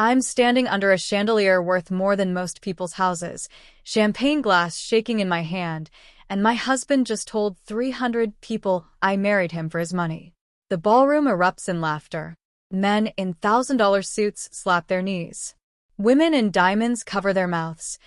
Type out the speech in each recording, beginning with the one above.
I'm standing under a chandelier worth more than most people's houses, champagne glass shaking in my hand, and my husband just told 300 people I married him for his money. The ballroom erupts in laughter. Men in $1,000 suits slap their knees. Women in diamonds cover their mouths,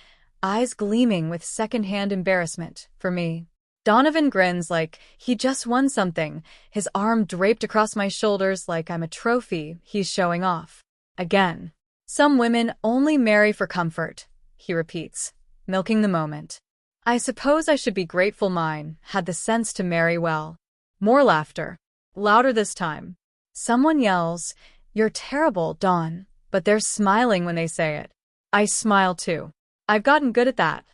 eyes gleaming with secondhand embarrassment for me. Donovan grins like he just won something, his arm draped across my shoulders like I'm a trophy he's showing off. Again. Some women only marry for comfort, he repeats, milking the moment. I suppose I should be grateful mine had the sense to marry well. More laughter. Louder this time. Someone yells, "You're terrible, Dawn," but they're smiling when they say it. I smile too. I've gotten good at that.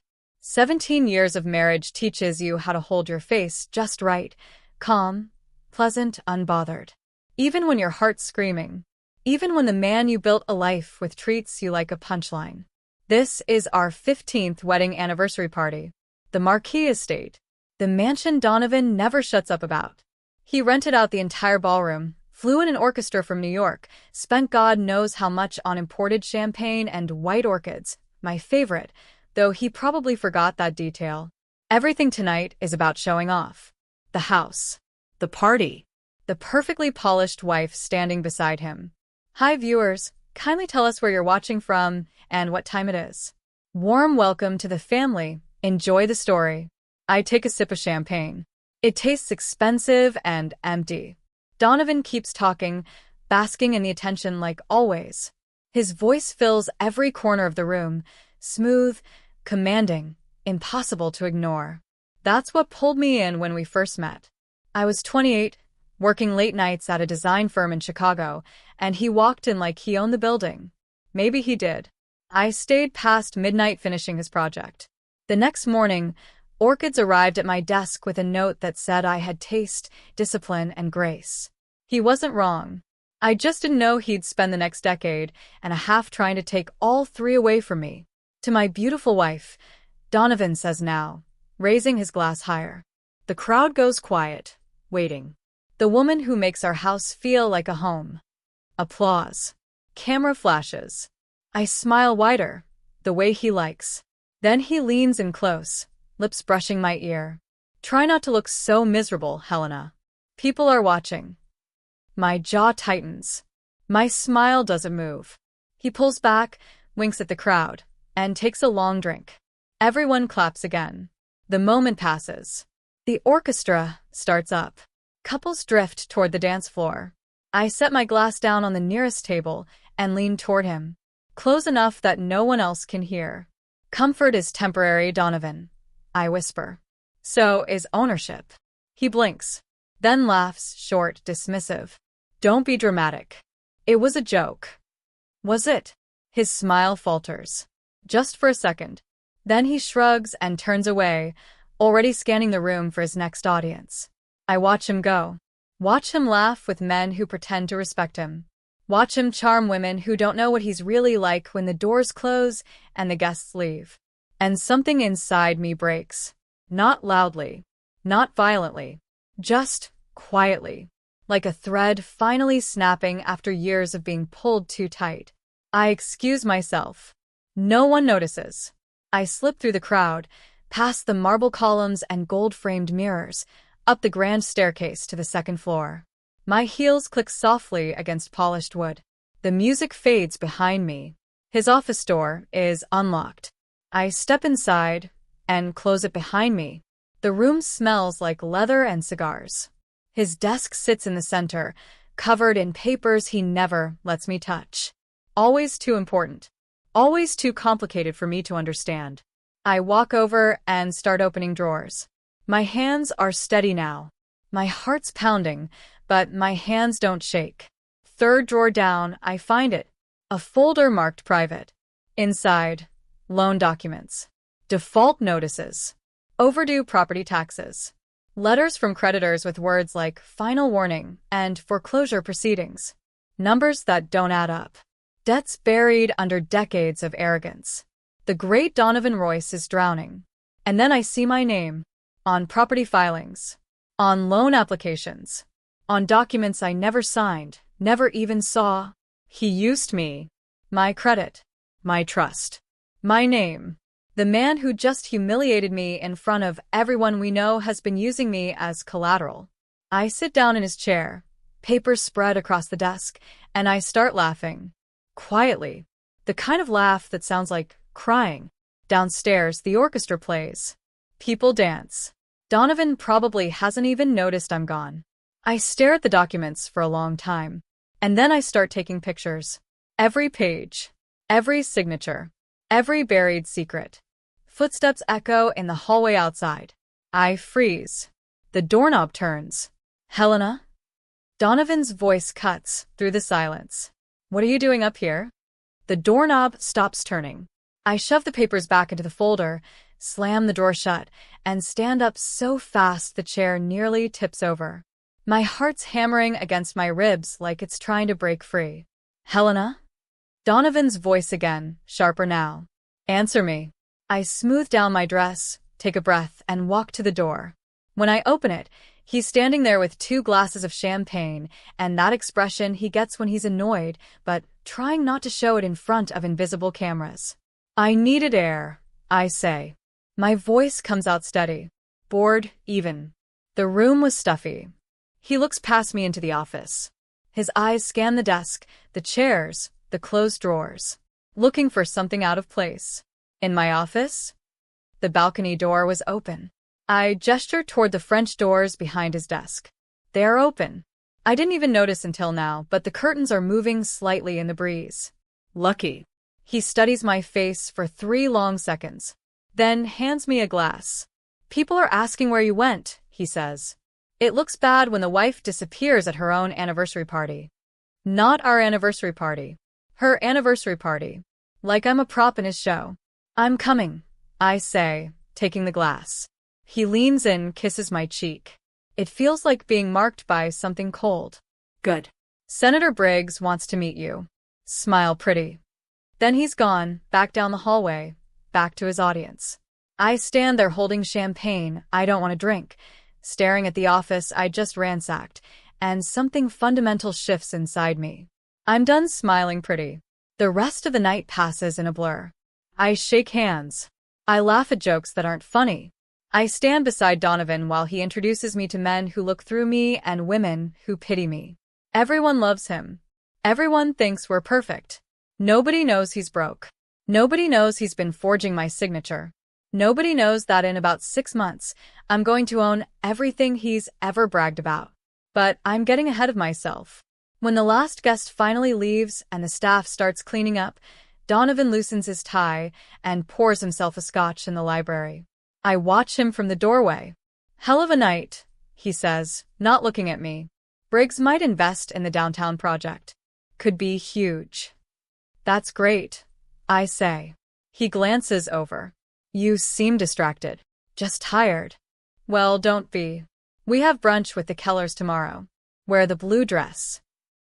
17 years of marriage teaches you how to hold your face just right, calm, pleasant, unbothered. Even when your heart's screaming. Even when the man you built a life with treats you like a punchline. This is our 15th wedding anniversary party. The Marquis Estate. The mansion Donovan never shuts up about. He rented out the entire ballroom, flew in an orchestra from New York, spent God knows how much on imported champagne and white orchids, my favorite, though he probably forgot that detail. Everything tonight is about showing off. The house. The party. The perfectly polished wife standing beside him. Hi viewers, kindly tell us where you're watching from and what time it is. Warm welcome to the family. Enjoy the story. I take a sip of champagne. It tastes expensive and empty. Donovan keeps talking, basking in the attention like always. His voice fills every corner of the room, smooth, commanding, impossible to ignore. That's what pulled me in when we first met. I was 28, working late nights at a design firm in Chicago, and he walked in like he owned the building. Maybe he did. I stayed past midnight finishing his project. The next morning, orchids arrived at my desk with a note that said I had taste, discipline, and grace. He wasn't wrong. I just didn't know he'd spend the next decade and a half trying to take all three away from me. To my beautiful wife, Donovan says now, raising his glass higher. The crowd goes quiet, waiting. The woman who makes our house feel like a home. Applause. Camera flashes. I smile wider, the way he likes. Then he leans in close, lips brushing my ear. Try not to look so miserable, Helena. People are watching. My jaw tightens. My smile doesn't move. He pulls back, winks at the crowd, and takes a long drink. Everyone claps again. The moment passes. The orchestra starts up. Couples drift toward the dance floor. I set my glass down on the nearest table and lean toward him, close enough that no one else can hear. Comfort is temporary, Donovan, I whisper. So is ownership. He blinks, then laughs, short, dismissive. Don't be dramatic. It was a joke. Was it? His smile falters. Just for a second. Then he shrugs and turns away, already scanning the room for his next audience. I watch him go. Watch him laugh with men who pretend to respect him. Watch him charm women who don't know what he's really like when the doors close and the guests leave. And something inside me breaks. Not loudly. Not violently. Just quietly. Like a thread finally snapping after years of being pulled too tight. I excuse myself. No one notices. I slip through the crowd, past the marble columns and gold-framed mirrors, up the grand staircase to the second floor. My heels click softly against polished wood. The music fades behind me. His office door is unlocked. I step inside and close it behind me. The room smells like leather and cigars. His desk sits in the center, covered in papers he never lets me touch. Always too important. Always too complicated for me to understand. I walk over and start opening drawers. My hands are steady now. My heart's pounding, but my hands don't shake. Third drawer down, I find it. A folder marked private. Inside, loan documents. Default notices. Overdue property taxes. Letters from creditors with words like final warning and foreclosure proceedings. Numbers that don't add up. Debts buried under decades of arrogance. The great Donovan Royce is drowning. And then I see my name. On property filings. On loan applications. On documents I never signed, never even saw. He used me. My credit. My trust. My name. The man who just humiliated me in front of everyone we know has been using me as collateral. I sit down in his chair, papers spread across the desk, and I start laughing. Quietly. The kind of laugh that sounds like crying. Downstairs, the orchestra plays. People dance. Donovan probably hasn't even noticed I'm gone. I stare at the documents for a long time. And then I start taking pictures. Every page. Every signature. Every buried secret. Footsteps echo in the hallway outside. I freeze. The doorknob turns. Helena? Donovan's voice cuts through the silence. What are you doing up here? The doorknob stops turning. I shove the papers back into the folder, slam the drawer shut, and stand up so fast the chair nearly tips over. My heart's hammering against my ribs like it's trying to break free. Helena? Donovan's voice again, sharper now. Answer me. I smooth down my dress, take a breath, and walk to the door. When I open it, he's standing there with 2 glasses of champagne, and that expression he gets when he's annoyed, but trying not to show it in front of invisible cameras. I needed air, I say. My voice comes out steady, bored, even. The room was stuffy. He looks past me into the office. His eyes scan the desk, the chairs, the closed drawers, looking for something out of place. In my office, the balcony door was open. I gesture toward the French doors behind his desk. They are open. I didn't even notice until now, but the curtains are moving slightly in the breeze. Lucky. He studies my face for 3 long seconds, then hands me a glass. People are asking where you went, he says. It looks bad when the wife disappears at her own anniversary party. Not our anniversary party. Her anniversary party. Like I'm a prop in his show. I'm coming, I say, taking the glass. He leans in, kisses my cheek. It feels like being marked by something cold. Good. Senator Briggs wants to meet you. Smile pretty. Then he's gone, back down the hallway, back to his audience. I stand there holding champagne I don't want to drink, staring at the office I just ransacked, and something fundamental shifts inside me. I'm done smiling pretty. The rest of the night passes in a blur. I shake hands. I laugh at jokes that aren't funny. I stand beside Donovan while he introduces me to men who look through me and women who pity me. Everyone loves him. Everyone thinks we're perfect. Nobody knows he's broke. Nobody knows he's been forging my signature. Nobody knows that in about 6 months, I'm going to own everything he's ever bragged about. But I'm getting ahead of myself. When the last guest finally leaves and the staff starts cleaning up, Donovan loosens his tie and pours himself a scotch in the library. I watch him from the doorway. Hell of a night, he says, not looking at me. Briggs might invest in the downtown project. Could be huge. That's great, I say. He glances over. You seem distracted. Just tired. Well, don't be. We have brunch with the Kellers tomorrow. Wear the blue dress.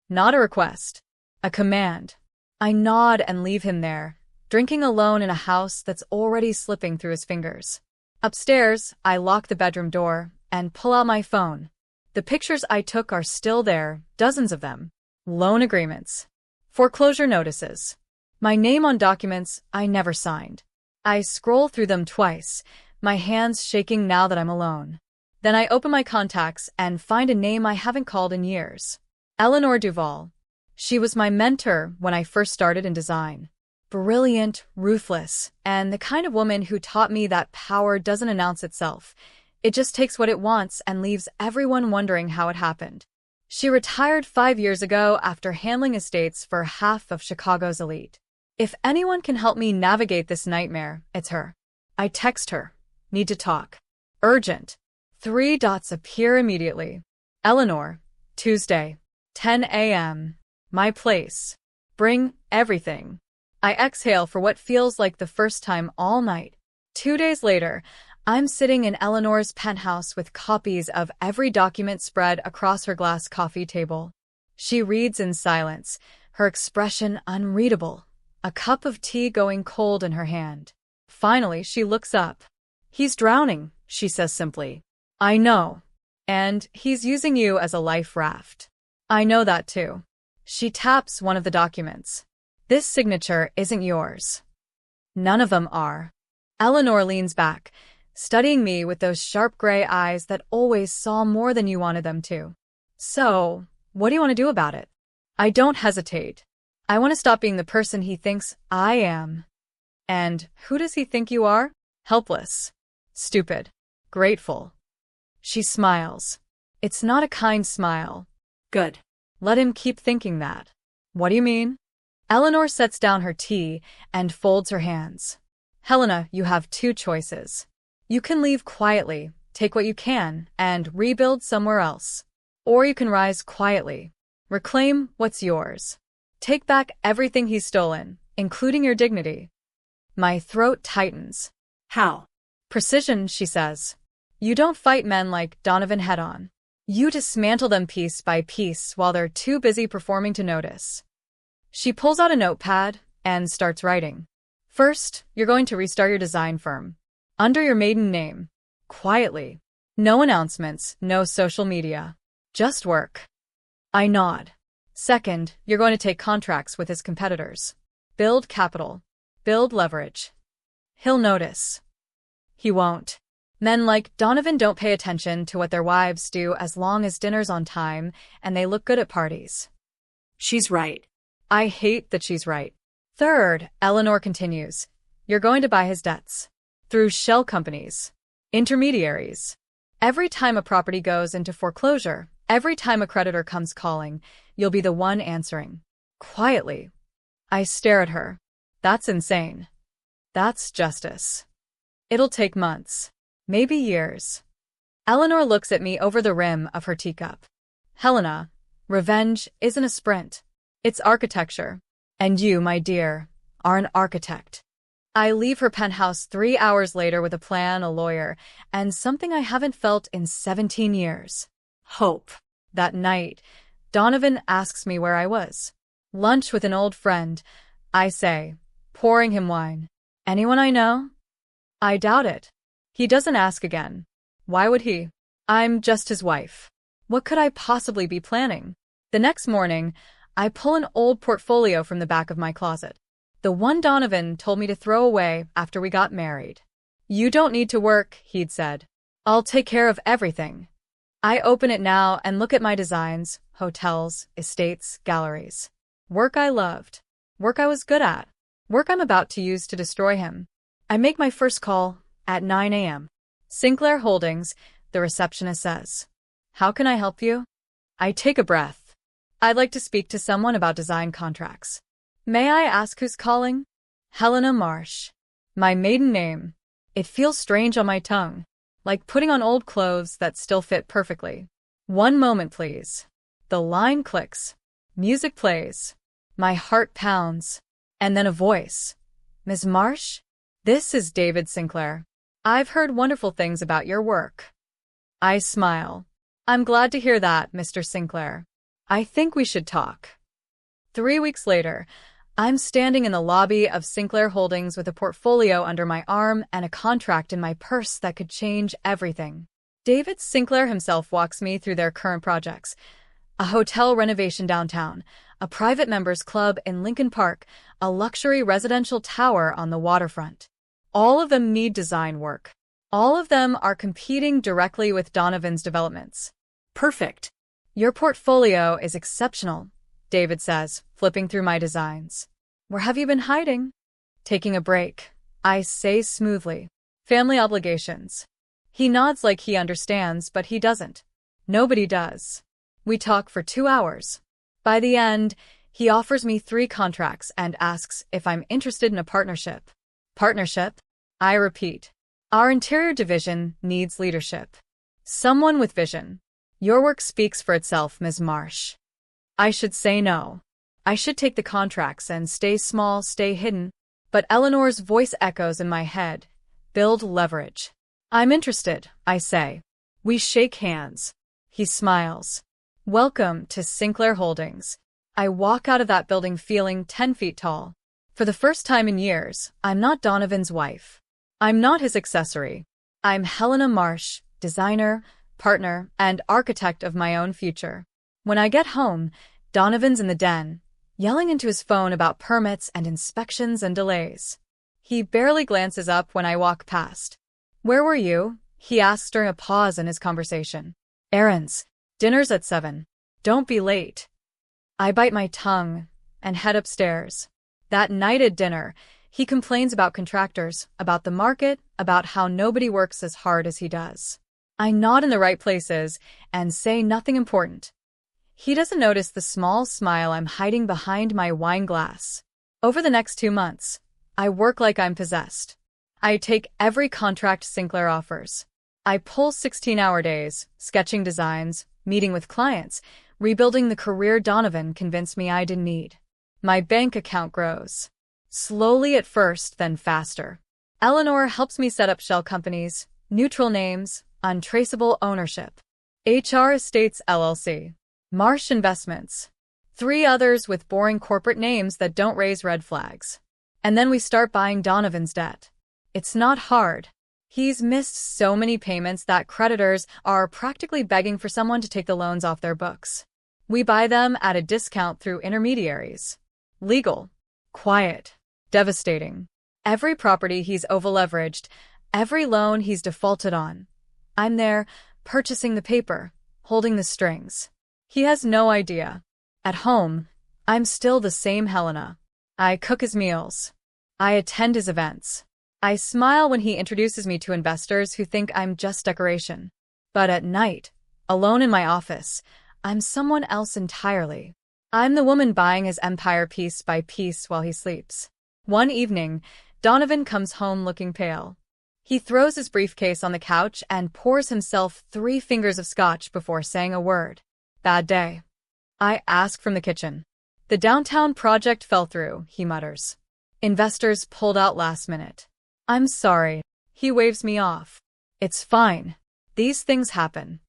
Not a request. A command. I nod and leave him there, drinking alone in a house that's already slipping through his fingers. Upstairs, I lock the bedroom door and pull out my phone. The pictures I took are still there, dozens of them. Loan agreements. Foreclosure notices. My name on documents I never signed. I scroll through them twice, my hands shaking now that I'm alone. Then I open my contacts and find a name I haven't called in years. Eleanor Duval. She was my mentor when I first started in design. Brilliant, ruthless, and the kind of woman who taught me that power doesn't announce itself. It just takes what it wants and leaves everyone wondering how it happened. She retired 5 years ago after handling estates for half of Chicago's elite. If anyone can help me navigate this nightmare, it's her. I text her. Need to talk. Urgent. 3 dots appear immediately. Eleanor. Tuesday. 10 a.m. My place. Bring everything. I exhale for what feels like the first time all night. 2 days later, I'm sitting in Eleanor's penthouse with copies of every document spread across her glass coffee table. She reads in silence, her expression unreadable, a cup of tea going cold in her hand. Finally, she looks up. He's drowning, she says simply. I know. And he's using you as a life raft. I know that too. She taps one of the documents. This signature isn't yours. None of them are. Eleanor leans back, studying me with those sharp gray eyes that always saw more than you wanted them to. So, what do you want to do about it? I don't hesitate. I want to stop being the person he thinks I am. And who does he think you are? Helpless. Stupid. Grateful. She smiles. It's not a kind smile. Good. Let him keep thinking that. What do you mean? Eleanor sets down her tea and folds her hands. Helena, you have two choices. You can leave quietly, take what you can, and rebuild somewhere else. Or you can rise quietly, reclaim what's yours. Take back everything he's stolen, including your dignity. My throat tightens. How? Precision, she says. You don't fight men like Donovan head-on. You dismantle them piece by piece while they're too busy performing to notice. She pulls out a notepad and starts writing. First, you're going to restart your design firm. Under your maiden name. Quietly. No announcements, no social media. Just work. I nod. Second, you're going to take contracts with his competitors. Build capital. Build leverage. He'll notice. He won't. Men like Donovan don't pay attention to what their wives do as long as dinner's on time and they look good at parties. She's right. I hate that she's right. Third, Eleanor continues, you're going to buy his debts. Through shell companies. Intermediaries. Every time a property goes into foreclosure, every time a creditor comes calling, you'll be the one answering. Quietly. I stare at her. That's insane. That's justice. It'll take months. Maybe years. Eleanor looks at me over the rim of her teacup. Helena, revenge isn't a sprint. It's architecture. And you, my dear, are an architect. I leave her penthouse 3 hours later with a plan, a lawyer, and something I haven't felt in 17 years. Hope. That night, Donovan asks me where I was. Lunch with an old friend, I say, pouring him wine. Anyone I know? I doubt it. He doesn't ask again. Why would he? I'm just his wife. What could I possibly be planning? The next morning, I pull an old portfolio from the back of my closet. The one Donovan told me to throw away after we got married. You don't need to work, he'd said. I'll take care of everything. I open it now and look at my designs, hotels, estates, galleries. Work I loved. Work I was good at. Work I'm about to use to destroy him. I make my first call at 9 a.m. Sinclair Holdings, the receptionist says. How can I help you? I take a breath. I'd like to speak to someone about design contracts. May I ask who's calling? Helena Marsh. My maiden name. It feels strange on my tongue, like putting on old clothes that still fit perfectly. One moment, please. The line clicks. Music plays. My heart pounds. And then a voice. Ms. Marsh? This is David Sinclair. I've heard wonderful things about your work. I smile. I'm glad to hear that, Mr. Sinclair. I think we should talk. 3 weeks later, I'm standing in the lobby of Sinclair Holdings with a portfolio under my arm and a contract in my purse that could change everything. David Sinclair himself walks me through their current projects. A hotel renovation downtown, a private members club in Lincoln Park, a luxury residential tower on the waterfront. All of them need design work. All of them are competing directly with Donovan's developments. Perfect. Your portfolio is exceptional, David says, flipping through my designs. Where have you been hiding? Taking a break, I say smoothly. Family obligations. He nods like he understands, but he doesn't. Nobody does. We talk for 2 hours. By the end, he offers me 3 contracts and asks if I'm interested in a partnership. Partnership? I repeat. Our interior division needs leadership. Someone with vision. Your work speaks for itself, Ms. Marsh. I should say no. I should take the contracts and stay small, stay hidden. But Eleanor's voice echoes in my head. Build leverage. I'm interested, I say. We shake hands. He smiles. Welcome to Sinclair Holdings. I walk out of that building feeling 10 feet tall. For the first time in years, I'm not Donovan's wife. I'm not his accessory. I'm Helena Marsh, designer, partner, and architect of my own future. When I get home, Donovan's in the den, yelling into his phone about permits and inspections and delays. He barely glances up when I walk past. "Where were you?" he asks during a pause in his conversation. "Errands. Dinner's at 7. Don't be late." I bite my tongue and head upstairs. That night at dinner, he complains about contractors, about the market, about how nobody works as hard as he does. I nod in the right places and say nothing important. He doesn't notice the small smile I'm hiding behind my wine glass. Over the next 2 months, I work like I'm possessed. I take every contract Sinclair offers. I pull 16-hour days, sketching designs, meeting with clients, rebuilding the career Donovan convinced me I didn't need. My bank account grows. Slowly at first, then faster. Eleanor helps me set up shell companies, neutral names, untraceable ownership. HR Estates LLC. Marsh Investments. 3 others with boring corporate names that don't raise red flags. And then we start buying Donovan's debt. It's not hard. He's missed so many payments that creditors are practically begging for someone to take the loans off their books. We buy them at a discount through intermediaries. Legal. Quiet. Devastating. Every property he's over-leveraged, every loan he's defaulted on. I'm there, purchasing the paper, holding the strings. He has no idea. At home, I'm still the same Helena. I cook his meals. I attend his events. I smile when he introduces me to investors who think I'm just decoration. But at night, alone in my office, I'm someone else entirely. I'm the woman buying his empire piece by piece while he sleeps. One evening, Donovan comes home looking pale. He throws his briefcase on the couch and pours himself 3 fingers of scotch before saying a word. "Bad day." I ask from the kitchen. "The downtown project fell through," he mutters. "Investors pulled out last minute." "I'm sorry." He waves me off. "It's fine. These things happen."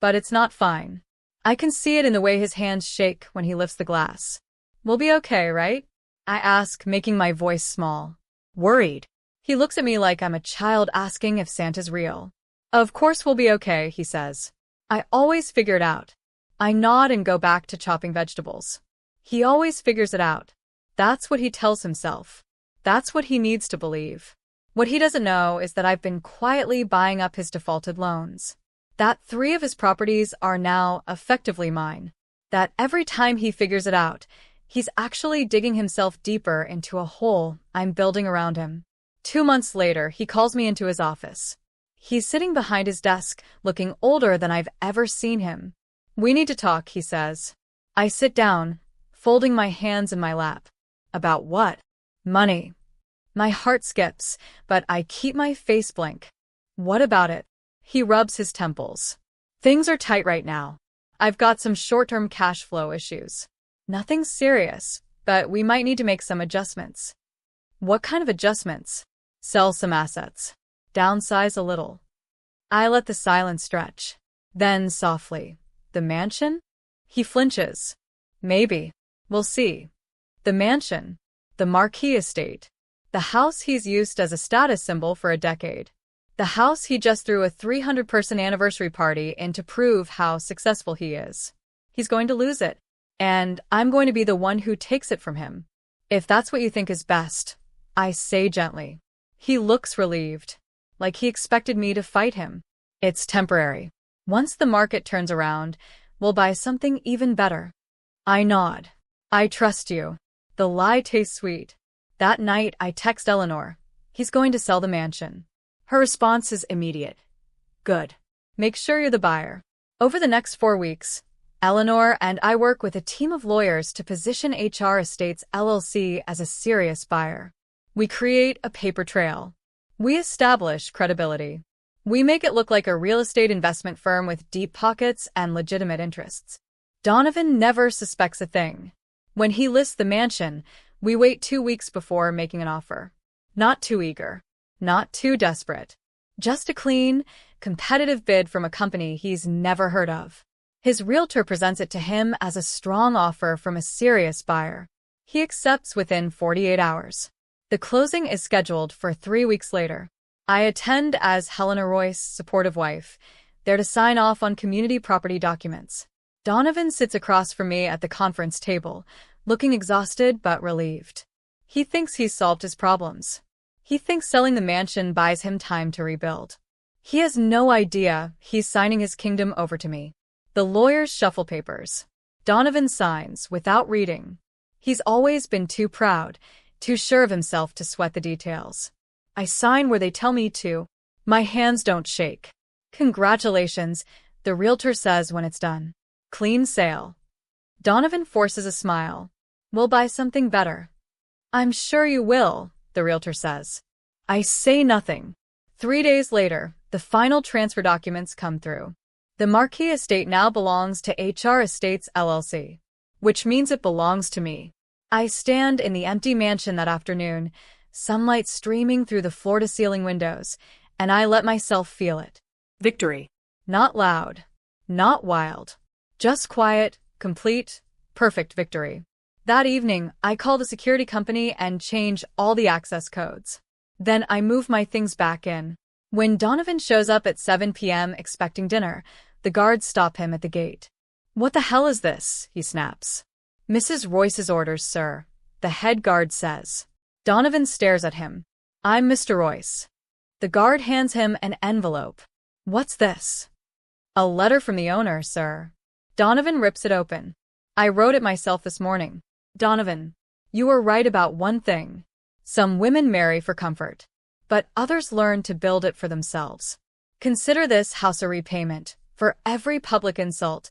But it's not fine. I can see it in the way his hands shake when he lifts the glass. "We'll be okay, right?" I ask, making my voice small. Worried. He looks at me like I'm a child asking if Santa's real. "Of course we'll be okay," he says. "I always figure it out." I nod and go back to chopping vegetables. He always figures it out. That's what he tells himself. That's what he needs to believe. What he doesn't know is that I've been quietly buying up his defaulted loans. That 3 of his properties are now effectively mine. That every time he figures it out, he's actually digging himself deeper into a hole I'm building around him. 2 months later, he calls me into his office. He's sitting behind his desk, looking older than I've ever seen him. "We need to talk," he says. I sit down, folding my hands in my lap. "About what?" "Money." My heart skips, but I keep my face blank. "What about it?" He rubs his temples. "Things are tight right now. I've got some short-term cash flow issues. Nothing serious, but we might need to make some adjustments." "What kind of adjustments?" "Sell some assets. Downsize a little." I let the silence stretch. Then softly, "The mansion?" He flinches. "Maybe. We'll see." The mansion. The Marquis estate. The house he's used as a status symbol for a decade. The house he just threw a 300-person anniversary party in to prove how successful he is. He's going to lose it. And I'm going to be the one who takes it from him. "If that's what you think is best," I say gently. He looks relieved, like he expected me to fight him. "It's temporary. Once the market turns around, we'll buy something even better." I nod. "I trust you." The lie tastes sweet. That night, I text Eleanor. "He's going to sell the mansion." Her response is immediate. "Good. Make sure you're the buyer." Over the next 4 weeks, Eleanor and I work with a team of lawyers to position HR Estates LLC as a serious buyer. We create a paper trail. We establish credibility. We make it look like a real estate investment firm with deep pockets and legitimate interests. Donovan never suspects a thing. When he lists the mansion, we wait 2 weeks before making an offer. Not too eager. Not too desperate. Just a clean, competitive bid from a company he's never heard of. His realtor presents it to him as a strong offer from a serious buyer. He accepts within 48 hours. The closing is scheduled for 3 weeks later. I attend as Helena Royce, supportive wife, there to sign off on community property documents. Donovan sits across from me at the conference table, looking exhausted but relieved. He thinks he's solved his problems. He thinks selling the mansion buys him time to rebuild. He has no idea he's signing his kingdom over to me. The lawyers shuffle papers. Donovan signs without reading. He's always been too proud, too sure of himself to sweat the details. I sign where they tell me to. My hands don't shake. Congratulations, the realtor says when it's done. Clean sale. Donovan forces a smile. We'll buy something better. I'm sure you will, the realtor says. I say nothing. 3 days later, the final transfer documents come through. The Marquis estate now belongs to HR Estates LLC, which means it belongs to me. I stand in the empty mansion that afternoon, sunlight streaming through the floor-to-ceiling windows, and I let myself feel it. Victory. Not loud, not wild, just quiet, complete, perfect victory. That evening, I call the security company and change all the access codes. Then I move my things back in. When Donovan shows up at 7 p.m. expecting dinner, the guards stop him at the gate. What the hell is this? He snaps. Mrs. Royce's orders, sir, the head guard says. Donovan stares at him. I'm Mr. Royce. The guard hands him an envelope. What's this? A letter from the owner, sir. Donovan rips it open. I wrote it myself this morning. Donovan, you were right about one thing. Some women marry for comfort, but others learn to build it for themselves. Consider this house a repayment for every public insult,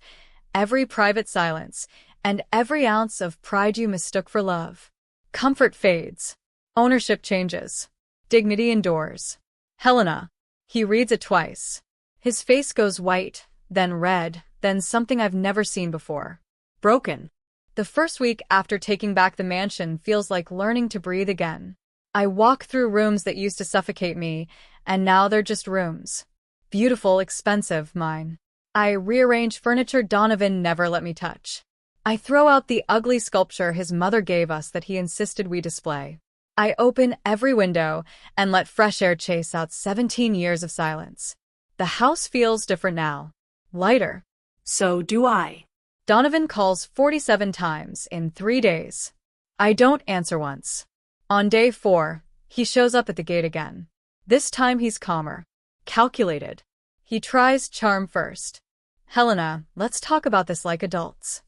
every private silence, and every ounce of pride you mistook for love. Comfort fades. Ownership changes. Dignity endures. Helena. He reads it twice. His face goes white, then red, then something I've never seen before. Broken. The first week after taking back the mansion feels like learning to breathe again. I walk through rooms that used to suffocate me, and now they're just rooms. Beautiful, expensive, mine. I rearrange furniture Donovan never let me touch. I throw out the ugly sculpture his mother gave us that he insisted we display. I open every window and let fresh air chase out 17 years of silence. The house feels different now. Lighter. So do I. Donovan calls 47 times in 3 days. I don't answer once. On day 4, he shows up at the gate again. This time he's calmer. Calculated. He tries charm first. Helena, let's talk about this like adults.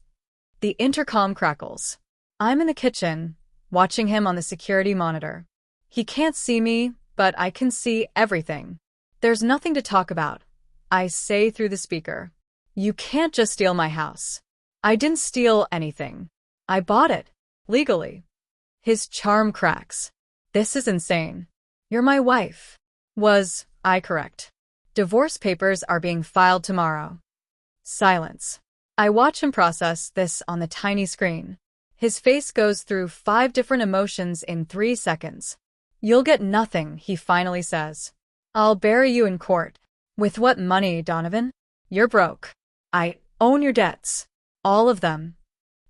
The intercom crackles. I'm in the kitchen, watching him on the security monitor. He can't see me, but I can see everything. There's nothing to talk about. I say through the speaker. You can't just steal my house. I didn't steal anything. I bought it. Legally. His charm cracks. This is insane. You're my wife. Was I correct? Divorce papers are being filed tomorrow. Silence. I watch him process this on the tiny screen. His face goes through 5 different emotions in 3 seconds. You'll get nothing, he finally says. I'll bury you in court. With what money, Donovan? You're broke. I own your debts. All of them.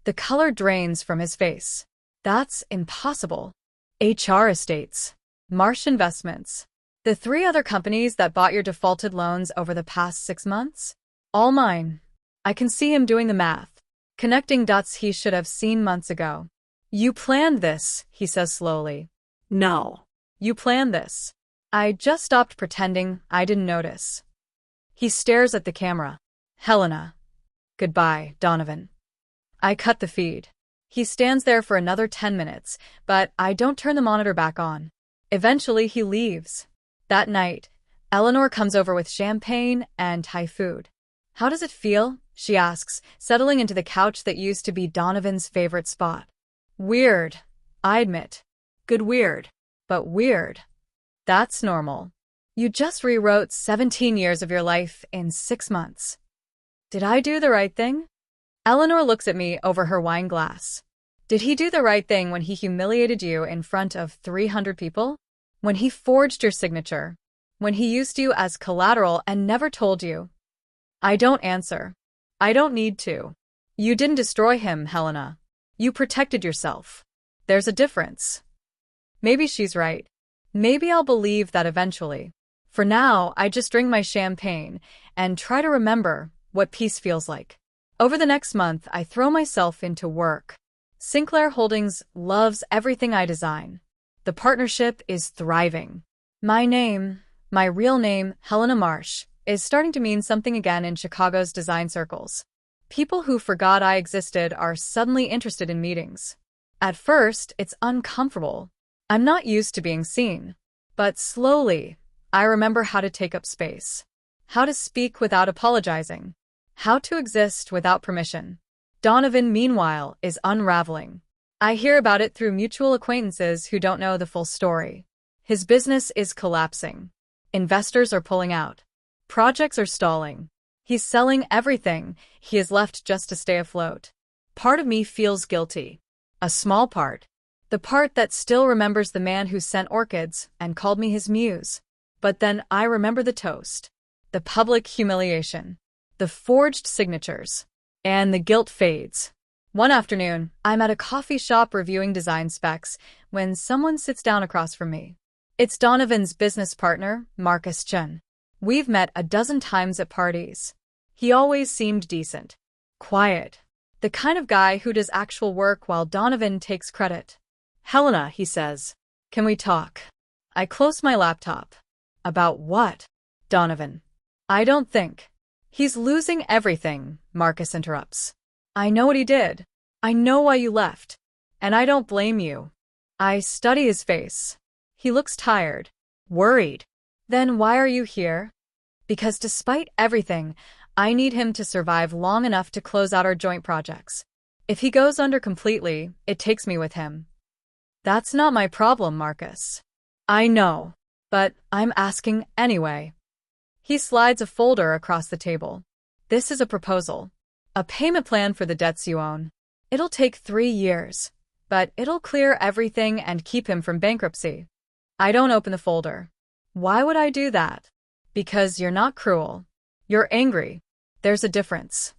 The color drains from his face. That's impossible. HR Estates. Marsh Investments. The 3 other companies that bought your defaulted loans over the past 6 months? All mine. I can see him doing the math. Connecting dots he should have seen months ago. You planned this, he says slowly. No. You planned this. I just stopped pretending I didn't notice. He stares at the camera. Helena. Goodbye, Donovan. I cut the feed. He stands there for another 10 minutes, but I don't turn the monitor back on. Eventually he leaves. That night, Eleanor comes over with champagne and Thai food. How does it feel? She asks, settling into the couch that used to be Donovan's favorite spot. Weird, I admit. Good weird, but weird. That's normal. You just rewrote 17 years of your life in 6 months. Did I do the right thing? Eleanor looks at me over her wine glass. Did he do the right thing when he humiliated you in front of 300 people? When he forged your signature? When he used you as collateral and never told you? I don't answer. I don't need to. You didn't destroy him, Helena. You protected yourself. There's a difference. Maybe she's right. Maybe I'll believe that eventually. For now, I just drink my champagne and try to remember what peace feels like. Over the next month, I throw myself into work. Sinclair Holdings loves everything I design. The partnership is thriving. My name, my real name, Helena Marsh, is starting to mean something again in Chicago's design circles. People who forgot I existed are suddenly interested in meetings. At first, it's uncomfortable. I'm not used to being seen. But slowly, I remember how to take up space. How to speak without apologizing. How to exist without permission. Donovan, meanwhile, is unraveling. I hear about it through mutual acquaintances who don't know the full story. His business is collapsing. Investors are pulling out. Projects are stalling. He's selling everything he is left just to stay afloat. Part of me feels guilty. A small part. The part that still remembers the man who sent orchids and called me his muse. But then I remember the toast. The public humiliation. The forged signatures. And the guilt fades. One afternoon, I'm at a coffee shop reviewing design specs when someone sits down across from me. It's Donovan's business partner, Marcus Chen. We've met a dozen times at parties. He always seemed decent. Quiet. The kind of guy who does actual work while Donovan takes credit. Helena, he says. Can we talk? I close my laptop. About what? Donovan. I don't think. He's losing everything, Marcus interrupts. I know what he did. I know why you left. And I don't blame you. I study his face. He looks tired. Worried. Then why are you here? Because despite everything, I need him to survive long enough to close out our joint projects. If he goes under completely, it takes me with him. That's not my problem, Marcus. I know. But I'm asking anyway. He slides a folder across the table. This is a proposal. A payment plan for the debts you own. It'll take 3 years. But it'll clear everything and keep him from bankruptcy. I don't open the folder. Why would I do that? Because you're not cruel. You're angry. There's a difference.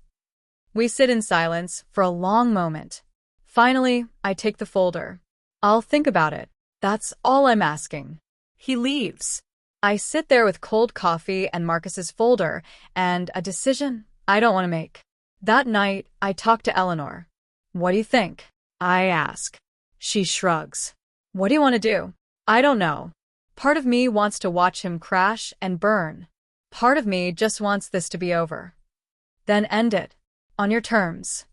We sit in silence for a long moment. Finally, I take the folder. I'll think about it. That's all I'm asking. He leaves. I sit there with cold coffee and Marcus's folder and a decision I don't want to make. That night, I talk to Eleanor. What do you think? I ask. She shrugs. What do you want to do? I don't know. Part of me wants to watch him crash and burn. Part of me just wants this to be over. Then end it. On your terms.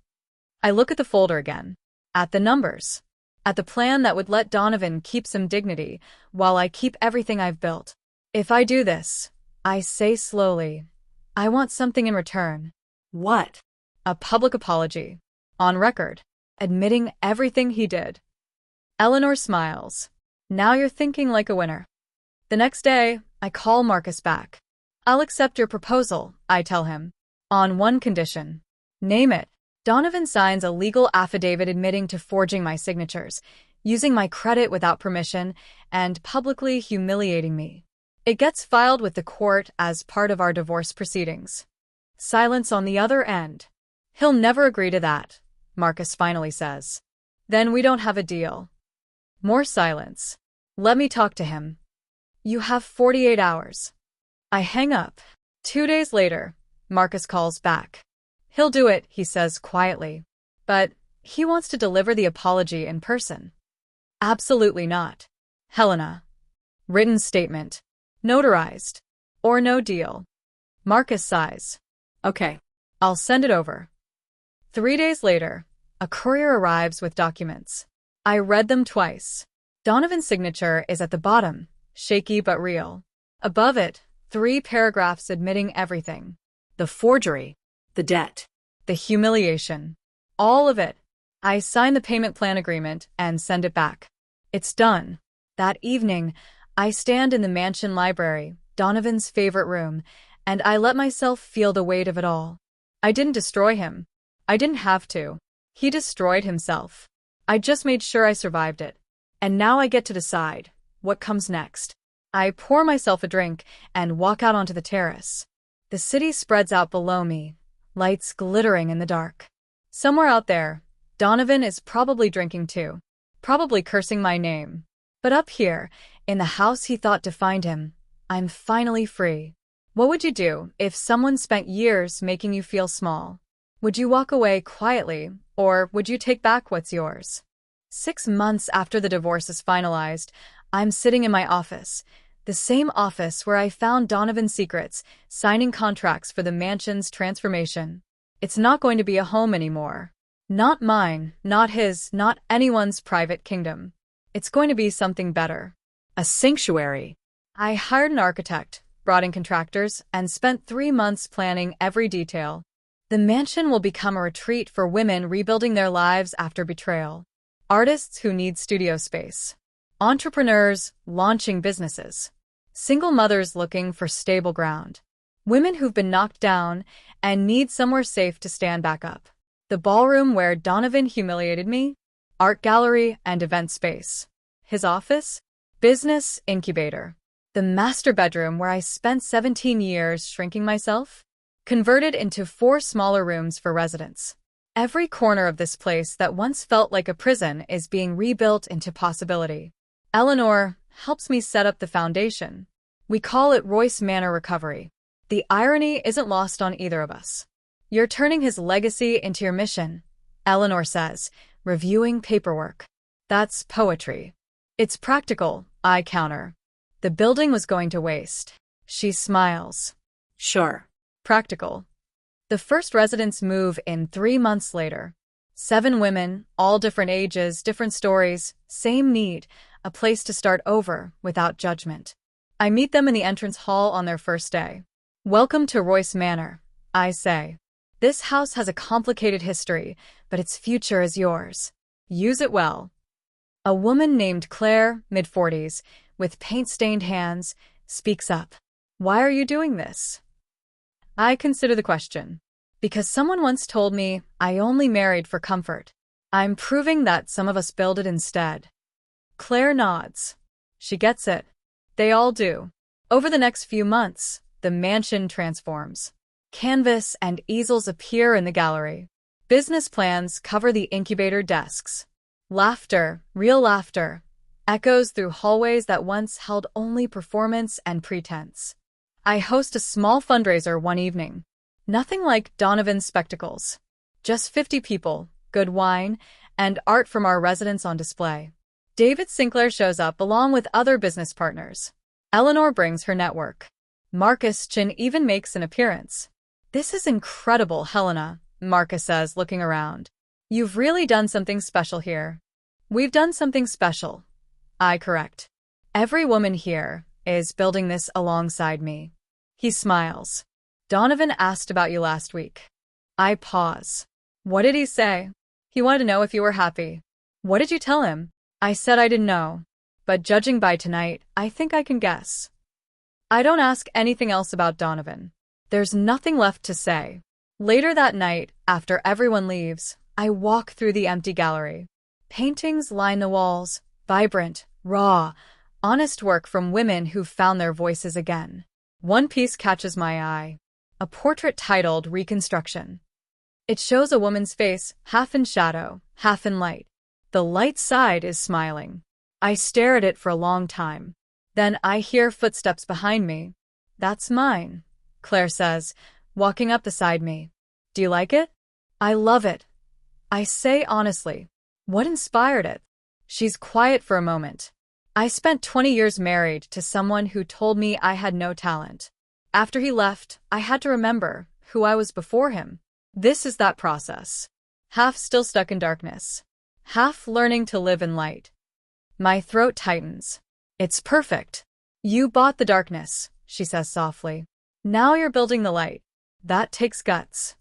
I look at the folder again. At the numbers. At the plan that would let Donovan keep some dignity while I keep everything I've built. If I do this, I say slowly, I want something in return. What? A public apology. On record. Admitting everything he did. Eleanor smiles. Now you're thinking like a winner. The next day, I call Marcus back. I'll accept your proposal, I tell him. On one condition. Name it. Donovan signs a legal affidavit admitting to forging my signatures, using my credit without permission, and publicly humiliating me. It gets filed with the court as part of our divorce proceedings. Silence on the other end. He'll never agree to that, Marcus finally says. Then we don't have a deal. More silence. Let me talk to him. You have 48 hours. I hang up. 2 days later, Marcus calls back. He'll do it, he says quietly. But he wants to deliver the apology in person. Absolutely not. Helena. Written statement. Notarized. Or no deal. Marcus sighs. Okay. I'll send it over. 3 days later, a courier arrives with documents. I read them twice. Donovan's signature is at the bottom, shaky but real. Above it, 3 paragraphs admitting everything. The forgery. The debt. The humiliation. All of it. I sign the payment plan agreement and send it back. It's done. That evening, I stand in the mansion library, Donovan's favorite room, and I let myself feel the weight of it all. I didn't destroy him. I didn't have to. He destroyed himself. I just made sure I survived it. And now I get to decide what comes next. I pour myself a drink and walk out onto the terrace. The city spreads out below me, lights glittering in the dark. Somewhere out there, Donovan is probably drinking too, probably cursing my name. But up here, in the house he thought defined him, I'm finally free. What would you do if someone spent years making you feel small? Would you walk away quietly, Or would you take back what's yours? 6 months after the divorce is finalized, I'm sitting in my office, the same office where I found Donovan's secrets, signing contracts for the mansion's transformation. It's not going to be a home anymore. Not mine, not his, not anyone's private kingdom. It's going to be something better. A sanctuary. I hired an architect, brought in contractors, and spent 3 months planning every detail. The mansion will become a retreat for women rebuilding their lives after betrayal. Artists who need studio space. Entrepreneurs launching businesses. Single mothers looking for stable ground. Women who've been knocked down and need somewhere safe to stand back up. The ballroom where Donovan humiliated me. Art gallery and event space. His office? Business incubator. The master bedroom where I spent 17 years shrinking myself? Converted into 4 smaller rooms for residents. Every corner of this place that once felt like a prison is being rebuilt into possibility. Eleanor helps me set up the foundation. We call it Royce Manor Recovery. The irony isn't lost on either of us. You're turning his legacy into your mission, Eleanor says, reviewing paperwork. That's poetry. It's practical, I counter. The building was going to waste. She smiles. Sure. Practical. The first residents move in 3 months later. 7 women, all different ages, different stories, same need, a place to start over without judgment. I meet them in the entrance hall on their first day. Welcome to Royce Manor, I say. This house has a complicated history, but its future is yours. Use it well. A woman named Claire, mid-40s, with paint-stained hands, speaks up. Why are you doing this? I consider the question. Because someone once told me I only married for comfort. I'm proving that some of us build it instead. Claire nods. She gets it. They all do. Over the next few months, the mansion transforms. Canvas and easels appear in the gallery. Business plans cover the incubator desks. Laughter, real laughter, echoes through hallways that once held only performance and pretense. I host a small fundraiser one evening. Nothing like Donovan's spectacles. Just 50 people, good wine, and art from our residents on display. David Sinclair shows up along with other business partners. Eleanor brings her network. Marcus Chin even makes an appearance. This is incredible, Helena, Marcus says, looking around. You've really done something special here. We've done something special, I correct. Every woman here is building this alongside me. He smiles. Donovan asked about you last week. I pause. What did he say? He wanted to know if you were happy. What did you tell him? I said I didn't know. But judging by tonight, I think I can guess. I don't ask anything else about Donovan. There's nothing left to say. Later that night, after everyone leaves, I walk through the empty gallery. Paintings line the walls, vibrant, raw, honest work from women who've found their voices again. One piece catches my eye. A portrait titled Reconstruction. It shows a woman's face, half in shadow, half in light. The light side is smiling. I stare at it for a long time. Then I hear footsteps behind me. That's mine, Claire says, walking up beside me. Do you like it? I love it. I say honestly. What inspired it? She's quiet for a moment. I spent 20 years married to someone who told me I had no talent. After he left, I had to remember who I was before him. This is that process. Half still stuck in darkness. Half learning to live in light. My throat tightens. It's perfect. You bought the darkness, she says softly. Now you're building the light. That takes guts.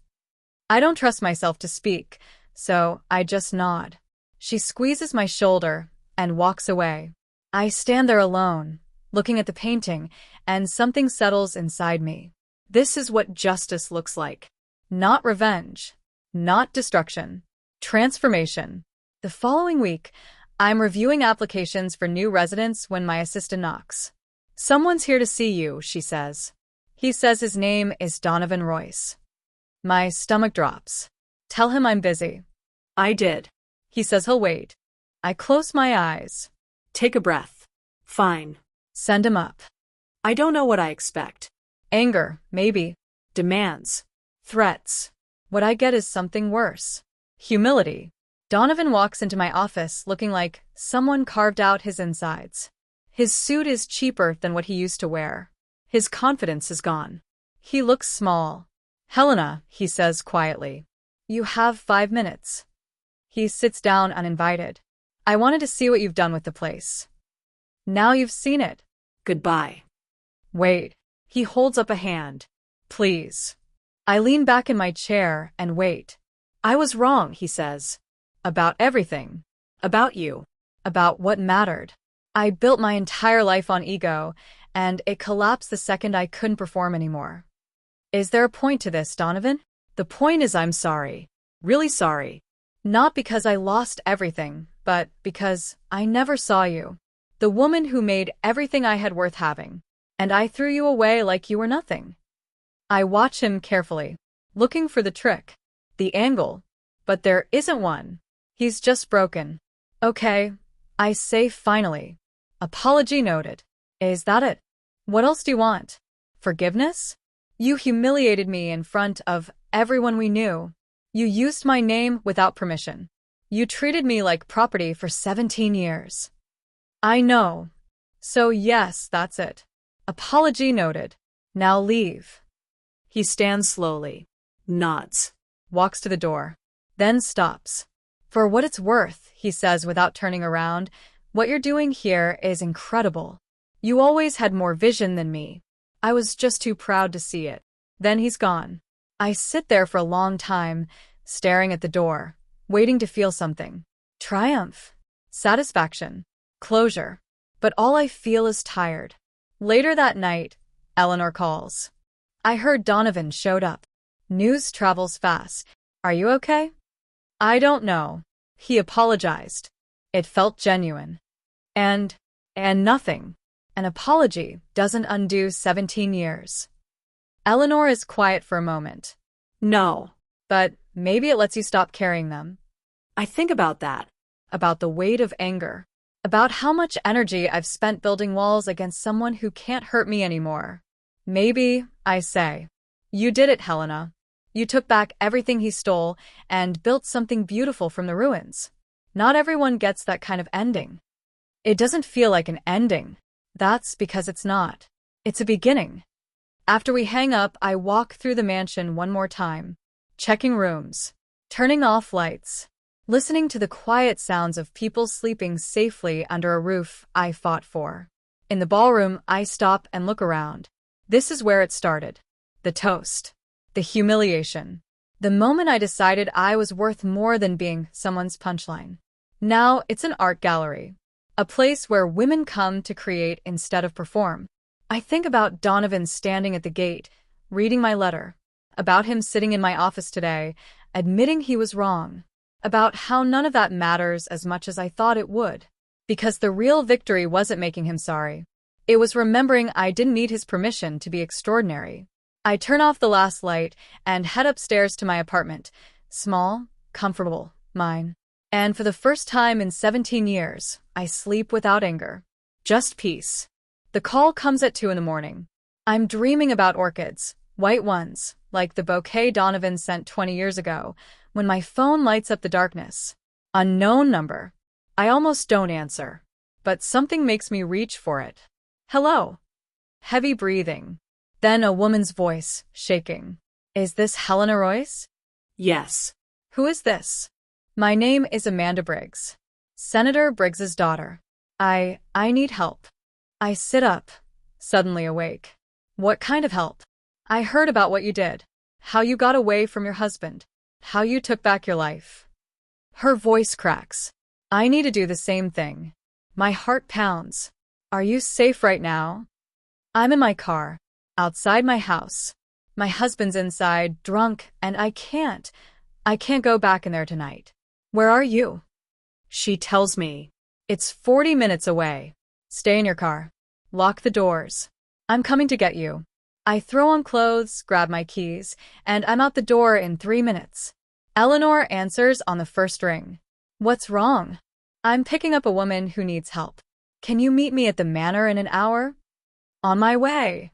I don't trust myself to speak, so I just nod. She squeezes my shoulder and walks away. I stand there alone, looking at the painting, and something settles inside me. This is what justice looks like. Not revenge. Not destruction. Transformation. The following week, I'm reviewing applications for new residents when my assistant knocks. Someone's here to see you, she says. He says his name is Donovan Royce. My stomach drops. Tell him I'm busy. I did. He says he'll wait. I close my eyes. Take a breath. Fine. Send him up. I don't know what I expect. Anger, maybe. Demands. Threats. What I get is something worse. Humility. Donovan walks into my office looking like someone carved out his insides. His suit is cheaper than what he used to wear. His confidence is gone. He looks small. Helena, he says quietly. You have 5 minutes. He sits down uninvited. I wanted to see what you've done with the place. Now you've seen it. Goodbye. Wait. He holds up a hand. Please. I lean back in my chair and wait. I was wrong, he says. About everything. About you. About what mattered. I built my entire life on ego, and it collapsed the second I couldn't perform anymore. Is there a point to this, Donovan? The point is I'm sorry. Really sorry. Not because I lost everything, but because I never saw you. The woman who made everything I had worth having. And I threw you away like you were nothing. I watch him carefully, looking for the trick, the angle, but there isn't one. He's just broken. Okay, I say finally. Apology noted. Is that it? What else do you want? Forgiveness? You humiliated me in front of everyone we knew. You used my name without permission. You treated me like property for 17 years. I know. So yes, that's it. Apology noted. Now leave. He stands slowly, nods, walks to the door, then stops. For what it's worth, he says without turning around, what you're doing here is incredible. You always had more vision than me. I was just too proud to see it. Then he's gone. I sit there for a long time, staring at the door, waiting to feel something. Triumph. Satisfaction. Closure. But all I feel is tired. Later that night, Eleanor calls. I heard Donovan showed up. News travels fast. Are you okay? I don't know. He apologized. It felt genuine. And nothing. An apology doesn't undo 17 years. Eleanor is quiet for a moment. No. But maybe it lets you stop carrying them. I think about that. About the weight of anger. About how much energy I've spent building walls against someone who can't hurt me anymore. Maybe, I say. You did it, Helena. You took back everything he stole and built something beautiful from the ruins. Not everyone gets that kind of ending. It doesn't feel like an ending. That's because it's not. It's a beginning. After we hang up, I walk through the mansion one more time, checking rooms, turning off lights, listening to the quiet sounds of people sleeping safely under a roof I fought for. In the ballroom, I stop and look around. This is where it started. The toast. The humiliation. The moment I decided I was worth more than being someone's punchline. Now it's an art gallery. A place where women come to create instead of perform. I think about Donovan standing at the gate, reading my letter. About him sitting in my office today, admitting he was wrong. About how none of that matters as much as I thought it would. Because the real victory wasn't making him sorry. It was remembering I didn't need his permission to be extraordinary. I turn off the last light and head upstairs to my apartment. Small, comfortable, mine. And for the first time in 17 years, I sleep without anger. Just peace. The call comes at 2 a.m. I'm dreaming about orchids, white ones, like the bouquet Donovan sent 20 years ago, when my phone lights up the darkness. Unknown number. I almost don't answer, but something makes me reach for it. Hello. Heavy breathing. Then a woman's voice, shaking. Is this Helena Royce? Yes. Who is this? My name is Amanda Briggs. Senator Briggs's daughter. I need help. I sit up, suddenly awake. What kind of help? I heard about what you did. How you got away from your husband. How you took back your life. Her voice cracks. I need to do the same thing. My heart pounds. Are you safe right now? I'm in my car, outside my house. My husband's inside, drunk, and I can't go back in there tonight. Where are you? She tells me. It's 40 minutes away. Stay in your car. Lock the doors. I'm coming to get you. I throw on clothes, grab my keys, and I'm out the door in 3 minutes. Eleanor answers on the first ring. What's wrong? I'm picking up a woman who needs help. Can you meet me at the manor in an hour? On my way.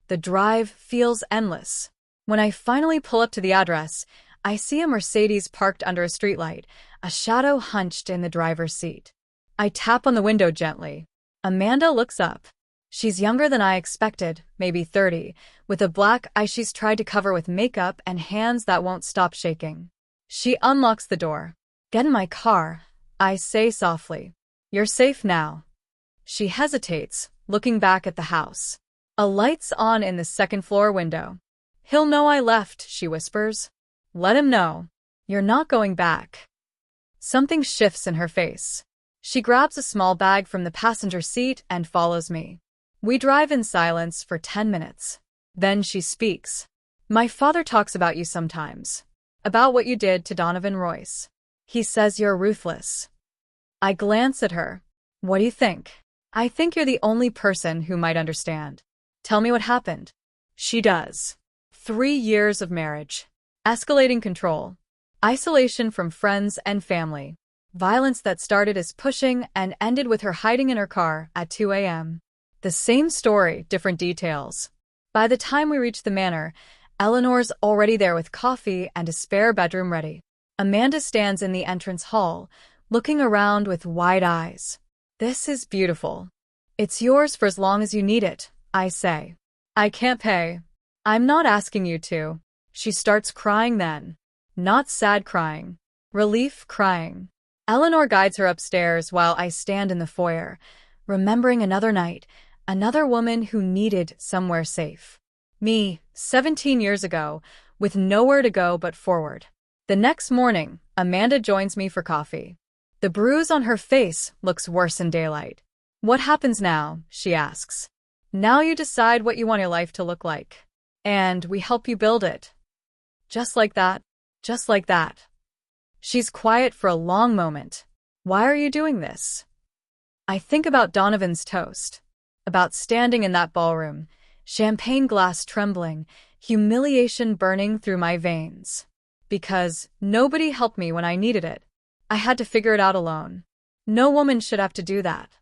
The drive feels endless. When I finally pull up to the address, I see a Mercedes parked under a streetlight, a shadow hunched in the driver's seat. I tap on the window gently. Amanda looks up. She's younger than I expected, maybe 30, with a black eye she's tried to cover with makeup and hands that won't stop shaking. She unlocks the door. "Get in my car," I say softly. "You're safe now." She hesitates, looking back at the house. A light's on in the second-floor window. "He'll know I left," she whispers. "Let him know. You're not going back." Something shifts in her face. She grabs a small bag from the passenger seat and follows me. We drive in silence for 10 minutes. Then she speaks. "My father talks about you sometimes. About what you did to Donovan Royce. He says you're ruthless." I glance at her. "What do you think?" "I think you're the only person who might understand." "Tell me what happened." She does. 3 years of marriage. Escalating control. Isolation from friends and family. Violence that started as pushing and ended with her hiding in her car at 2 a.m. The same story, different details. By the time we reach the manor, Eleanor's already there with coffee and a spare bedroom ready. Amanda stands in the entrance hall, looking around with wide eyes. "This is beautiful. It's yours for as long as you need it," I say. "I can't pay." "I'm not asking you to." She starts crying then. Not sad crying. Relief crying. Eleanor guides her upstairs while I stand in the foyer, remembering another night, another woman who needed somewhere safe. Me, 17 years ago, with nowhere to go but forward. The next morning, Amanda joins me for coffee. The bruise on her face looks worse in daylight. "What happens now?" she asks. "Now you decide what you want your life to look like. And we help you build it." Just like that. Just like that. She's quiet for a long moment. "Why are you doing this?" I think about Donovan's toast. About standing in that ballroom, champagne glass trembling, humiliation burning through my veins. Because nobody helped me when I needed it. I had to figure it out alone. No woman should have to do that.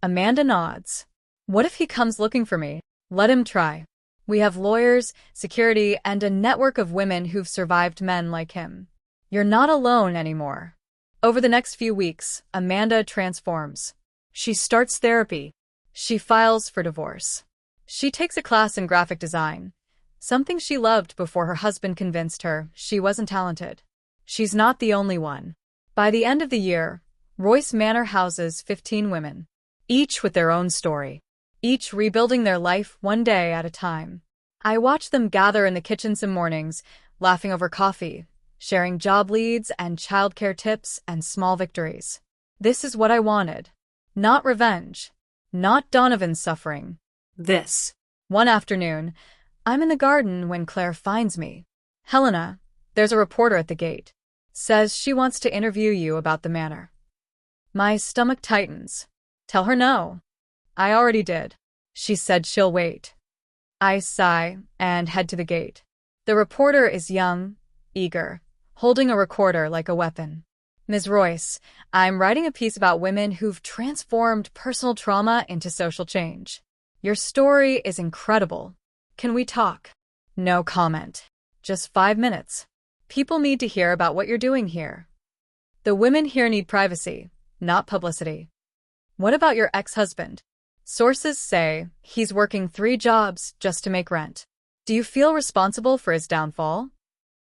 Amanda nods. "What if he comes looking for me?" "Let him try. We have lawyers, security, and a network of women who've survived men like him. You're not alone anymore." Over the next few weeks, Amanda transforms. She starts therapy. She files for divorce. She takes a class in graphic design, something she loved before her husband convinced her she wasn't talented. She's not the only one. By the end of the year, Royce Manor houses 15 women, each with their own story, each rebuilding their life one day at a time. I watch them gather in the kitchen some mornings, laughing over coffee, sharing job leads and childcare tips and small victories. This is what I wanted. Not revenge. Not Donovan's suffering. This. One afternoon, I'm in the garden when Claire finds me. "Helena, there's a reporter at the gate. Says she wants to interview you about the manor." My stomach tightens. "Tell her no." "I already did. She said she'll wait." I sigh and head to the gate. The reporter is young, eager, holding a recorder like a weapon. "Ms. Royce, I'm writing a piece about women who've transformed personal trauma into social change. Your story is incredible. Can we talk?" No comment. "Just 5 minutes. People need to hear about what you're doing here. The women here need privacy, not publicity." "What about your ex-husband? Sources say he's working 3 jobs just to make rent. Do you feel responsible for his downfall?"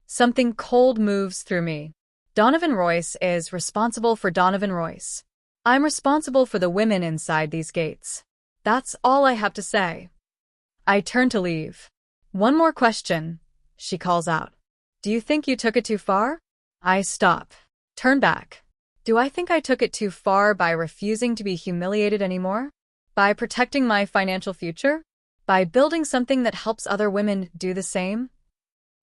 Something cold moves through me. Donovan Royce is responsible for Donovan Royce. I'm responsible for the women inside these gates. That's all I have to say. I turn to leave. "One more question," she calls out. "Do you think you took it too far?" I stop. Turn back. Do I think I took it too far by refusing to be humiliated anymore? By protecting my financial future? By building something that helps other women do the same?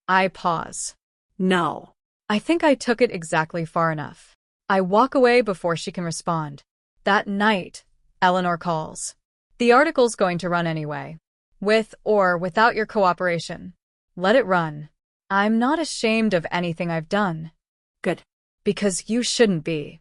I pause. No. I think I took it exactly far enough. I walk away before she can respond. That night, Eleanor calls. "The article's going to run anyway. With or without your cooperation. Let it run. I'm not ashamed of anything I've done." Good. Because you shouldn't be.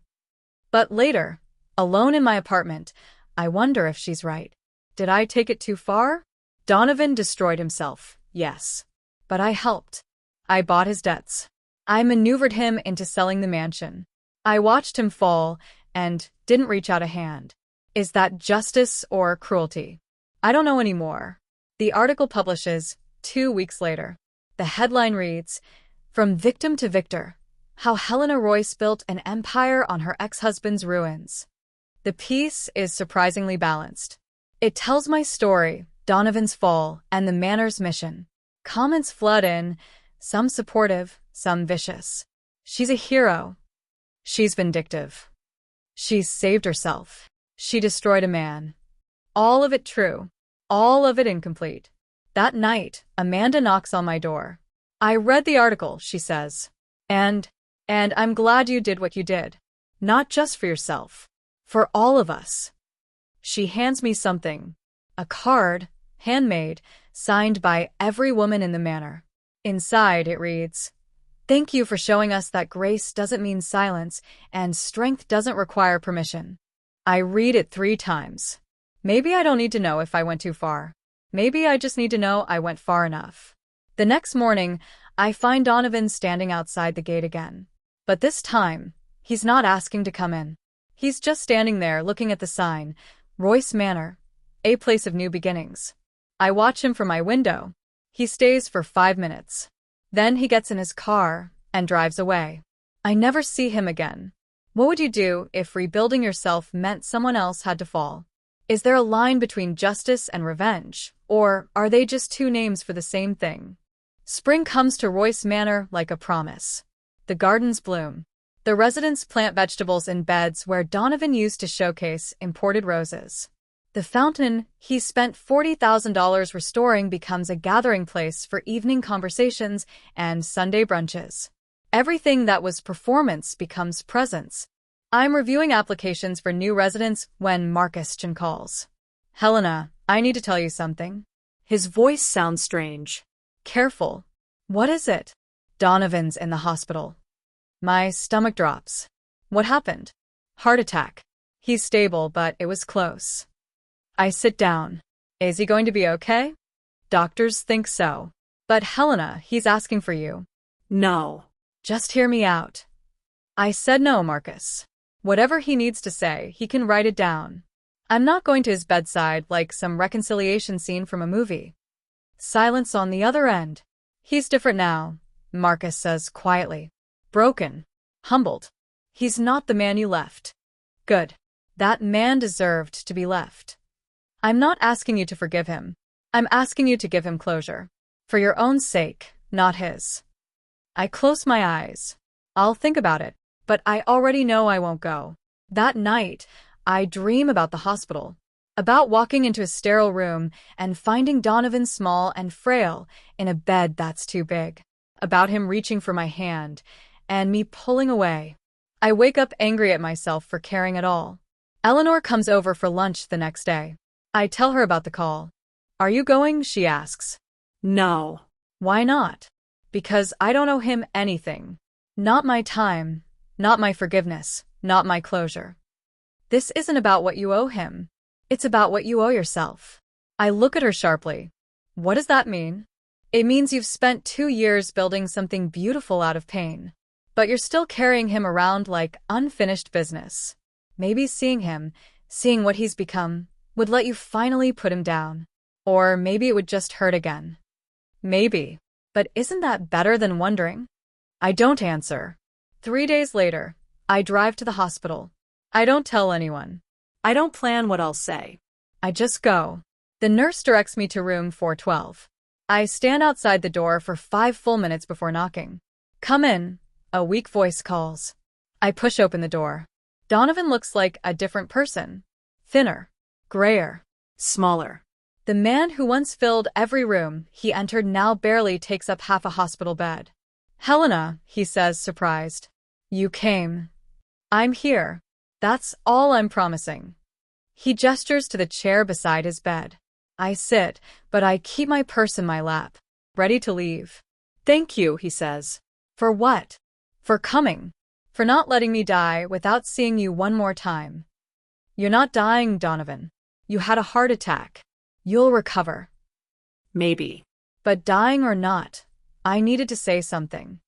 But later, alone in my apartment, I wonder if she's right. Did I take it too far? Donovan destroyed himself, yes. But I helped. I bought his debts. I maneuvered him into selling the mansion. I watched him fall and didn't reach out a hand. Is that justice or cruelty? I don't know anymore. The article publishes 2 weeks later. The headline reads, "From Victim to Victor: How Helena Royce Built an Empire on Her Ex-Husband's Ruins." The piece is surprisingly balanced. It tells my story, Donovan's fall, and the manor's mission. Comments flood in, some supportive, some vicious. She's a hero. She's vindictive. She's saved herself. She destroyed a man. All of it true. All of it incomplete. That night, Amanda knocks on my door. "I read the article," she says. And I'm glad you did what you did. Not just for yourself. For all of us." She hands me something. A card, handmade, signed by every woman in the manor. Inside it reads, "Thank you for showing us that grace doesn't mean silence and strength doesn't require permission." I read it 3 times. Maybe I don't need to know if I went too far. Maybe I just need to know I went far enough. The next morning, I find Donovan standing outside the gate again. But this time, he's not asking to come in. He's just standing there looking at the sign, Royce Manor, a place of new beginnings. I watch him from my window. He stays for 5 minutes. Then he gets in his car and drives away. I never see him again. What would you do if rebuilding yourself meant someone else had to fall? Is there a line between justice and revenge, or are they just 2 names for the same thing? Spring comes to Royce Manor like a promise. The gardens bloom. The residents plant vegetables in beds where Donovan used to showcase imported roses. The fountain he spent $40,000 restoring becomes a gathering place for evening conversations and Sunday brunches. Everything that was performance becomes presence. I'm reviewing applications for new residents when Marcus calls. "Helena, I need to tell you something." His voice sounds strange. "Careful." "What is it?" "Donovan's in the hospital." My stomach drops. "What happened?" "Heart attack." "He's stable, but it was close." I sit down. "Is he going to be okay?" "Doctors think so." "But Helena, he's asking for you." No. "Just hear me out." I said no, Marcus. Whatever he needs to say, he can write it down. I'm not going to his bedside like some reconciliation scene from a movie. Silence on the other end. "He's different now," Marcus says quietly. "Broken. Humbled. He's not the man you left." Good. That man deserved to be left. I'm not asking you to forgive him. I'm asking you to give him closure. For your own sake, not his. I close my eyes. I'll think about it, but I already know I won't go. That night, I dream about the hospital. About walking into a sterile room and finding Donovan small and frail in a bed that's too big. About him reaching for my hand and me pulling away. I wake up angry at myself for caring at all. Eleanor comes over for lunch the next day. I tell her about the call. "Are you going?" she asks. No. "Why not?" "Because I don't owe him anything. Not my time, not my forgiveness, not my closure." "This isn't about what you owe him. It's about what you owe yourself." I look at her sharply. "What does that mean?" "It means you've spent 2 years building something beautiful out of pain. But you're still carrying him around like unfinished business. Maybe seeing him, seeing what he's become, would let you finally put him down. Or maybe it would just hurt again. Maybe. But isn't that better than wondering?" I don't answer. 3 days later, I drive to the hospital. I don't tell anyone. I don't plan what I'll say. I just go. The nurse directs me to room 412. I stand outside the door for 5 full minutes before knocking. "Come in," a weak voice calls. I push open the door. Donovan looks like a different person. Thinner. Grayer. Smaller. The man who once filled every room he entered now barely takes up half a hospital bed. "Helena," he says, surprised. "You came." "I'm here. That's all I'm promising." He gestures to the chair beside his bed. I sit, but I keep my purse in my lap, ready to leave. "Thank you," he says. "For what?" "For coming. For not letting me die without seeing you one more time." "You're not dying, Donovan. You had a heart attack. You'll recover." Maybe. But dying or not, I needed to say something.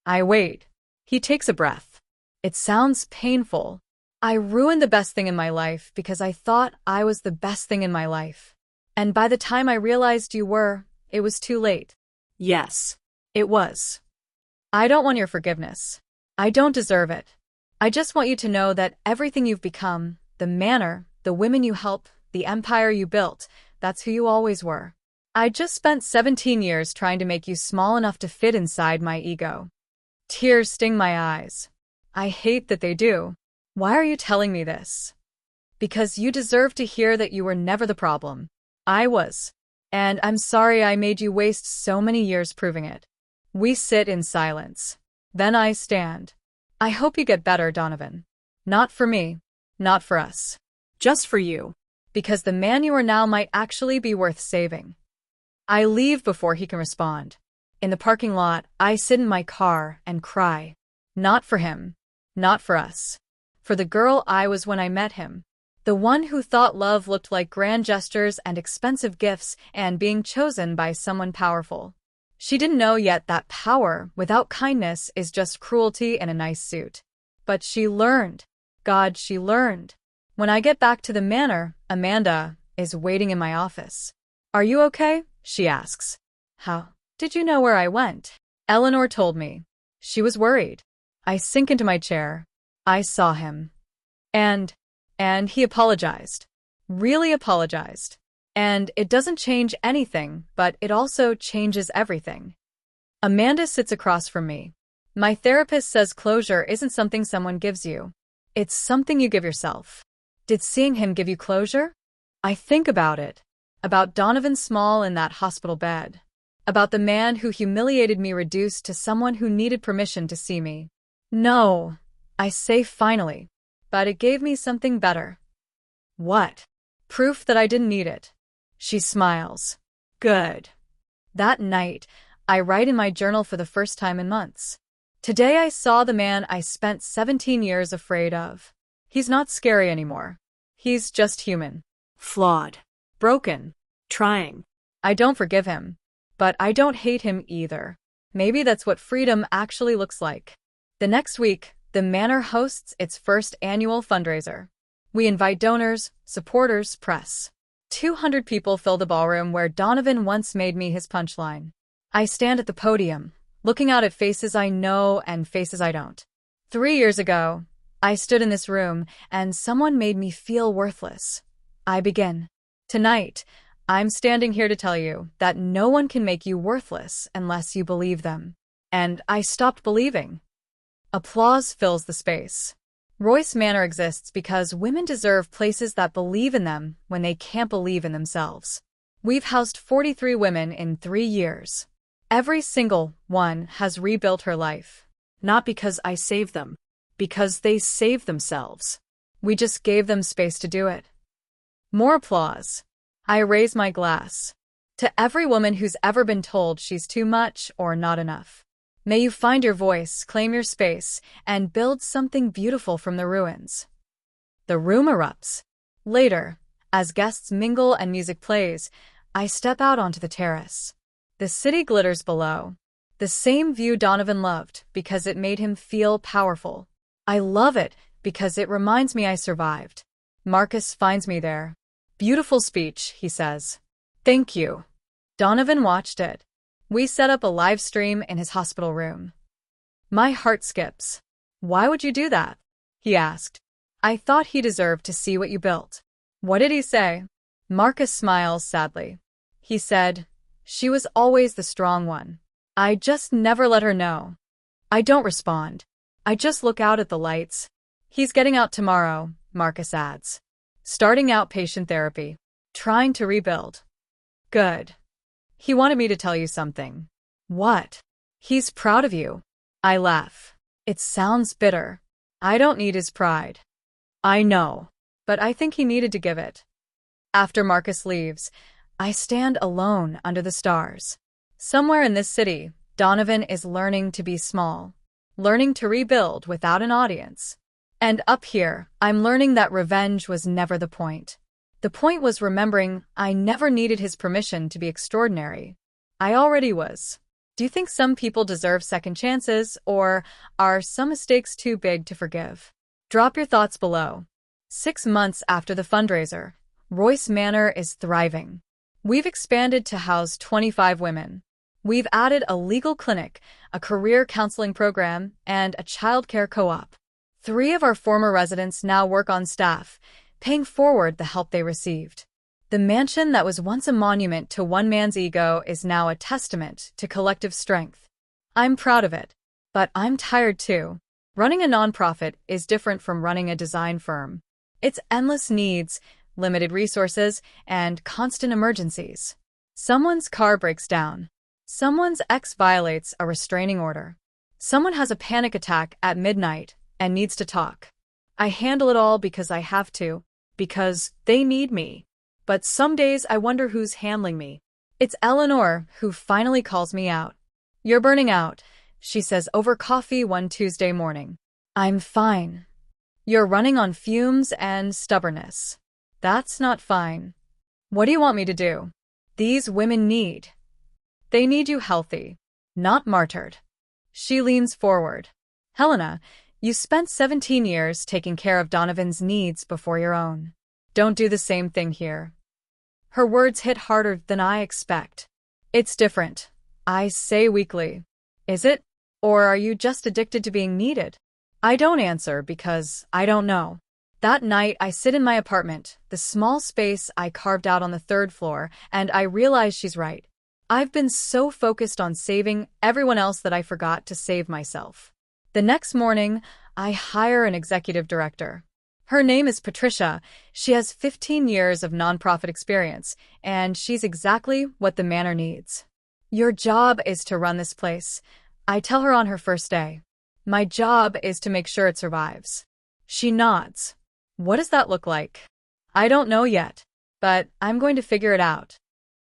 I wait. He takes a breath. It sounds painful. I ruined the best thing in my life because I thought I was the best thing in my life. And by the time I realized you were, it was too late. Yes. It was. I don't want your forgiveness. I don't deserve it. I just want you to know that everything you've become, the manner, the women you help, the empire you built, that's who you always were. I just spent 17 years trying to make you small enough to fit inside my ego. Tears sting my eyes. I hate that they do. Why are you telling me this? Because you deserve to hear that you were never the problem. I was. And I'm sorry I made you waste so many years proving it. We sit in silence. Then I stand. I hope you get better, Donovan. Not for me. Not for us. Just for you. Because the man you are now might actually be worth saving. I leave before he can respond. In the parking lot, I sit in my car and cry. Not for him. Not for us. For the girl I was when I met him. The one who thought love looked like grand gestures and expensive gifts and being chosen by someone powerful. She didn't know yet that power without kindness is just cruelty in a nice suit. But she learned. God, she learned. When I get back to the manor, Amanda is waiting in my office. Are you okay? She asks. How did you know where I went? Eleanor told me. She was worried. I sink into my chair. I saw him. And he apologized. Really apologized. And it doesn't change anything, but it also changes everything. Amanda sits across from me. My therapist says closure isn't something someone gives you. It's something you give yourself. Did seeing him give you closure? I think about it. About Donovan Small in that hospital bed. About the man who humiliated me reduced to someone who needed permission to see me. No, I say finally. But it gave me something better. What? Proof that I didn't need it. She smiles. Good. That night, I write in my journal for the first time in months. Today I saw the man I spent 17 years afraid of. He's not scary anymore. He's just human. Flawed. Broken. Trying. I don't forgive him. But I don't hate him either. Maybe that's what freedom actually looks like. The next week, the manor hosts its first annual fundraiser. We invite donors, supporters, press. 200 people fill the ballroom where Donovan once made me his punchline. I stand at the podium, looking out at faces I know and faces I don't. 3 years ago, I stood in this room and someone made me feel worthless. I begin. Tonight, I'm standing here to tell you that no one can make you worthless unless you believe them. And I stopped believing. Applause fills the space. Royce Manor exists because women deserve places that believe in them when they can't believe in themselves. We've housed 43 women in 3 years. Every single one has rebuilt her life. Not because I saved them. Because they saved themselves. We just gave them space to do it. More applause. I raise my glass. To every woman who's ever been told she's too much or not enough. May you find your voice, claim your space, and build something beautiful from the ruins. The room erupts. Later, as guests mingle and music plays, I step out onto the terrace. The city glitters below. The same view Donovan loved because it made him feel powerful. I love it because it reminds me I survived. Marcus finds me there. Beautiful speech, he says. Thank you. Donovan watched it. We set up a live stream in his hospital room. My heart skips. Why would you do that? He asked. I thought he deserved to see what you built. What did he say? Marcus smiles sadly. He said, she was always the strong one. I just never let her know. I don't respond. I just look out at the lights. He's getting out tomorrow, Marcus adds. Starting outpatient therapy. Trying to rebuild. Good. He wanted me to tell you something. What? He's proud of you. I laugh. It sounds bitter. I don't need his pride. I know. But I think he needed to give it. After Marcus leaves, I stand alone under the stars. Somewhere in this city, Donovan is learning to be small. Learning to rebuild without an audience. And up here, I'm learning that revenge was never the point. The point was remembering I never needed his permission to be extraordinary. I already was. Do you think some people deserve second chances, or are some mistakes too big to forgive? Drop your thoughts below. 6 months after the fundraiser, Royce Manor is thriving. We've expanded to house 25 women. We've added a legal clinic, a career counseling program, and a childcare co-op. 3 of our former residents now work on staff, paying forward the help they received. The mansion that was once a monument to one man's ego is now a testament to collective strength. I'm proud of it, but I'm tired too. Running a nonprofit is different from running a design firm. It's endless needs, limited resources, and constant emergencies. Someone's car breaks down. Someone's ex violates a restraining order. Someone has a panic attack at midnight and needs to talk. I handle it all because I have to, because they need me. But some days I wonder who's handling me. It's Eleanor who finally calls me out. "You're burning out," she says over coffee one Tuesday morning. "I'm fine." "You're running on fumes and stubbornness." "That's not fine." "What do you want me to do?" "These women need. They need you healthy, not martyred." She leans forward. "Helena, you spent 17 years taking care of Donovan's needs before your own. Don't do the same thing here." Her words hit harder than I expect. "It's different," I say weakly. "Is it? Or are you just addicted to being needed?" I don't answer because I don't know. That night, I sit in my apartment, the small space I carved out on the 3rd floor, and I realize she's right. I've been so focused on saving everyone else that I forgot to save myself. The next morning, I hire an executive director. Her name is Patricia. She has 15 years of nonprofit experience, and she's exactly what the manor needs. "Your job is to run this place," I tell her on her first day. "My job is to make sure it survives." She nods. "What does that look like?" "I don't know yet, but I'm going to figure it out."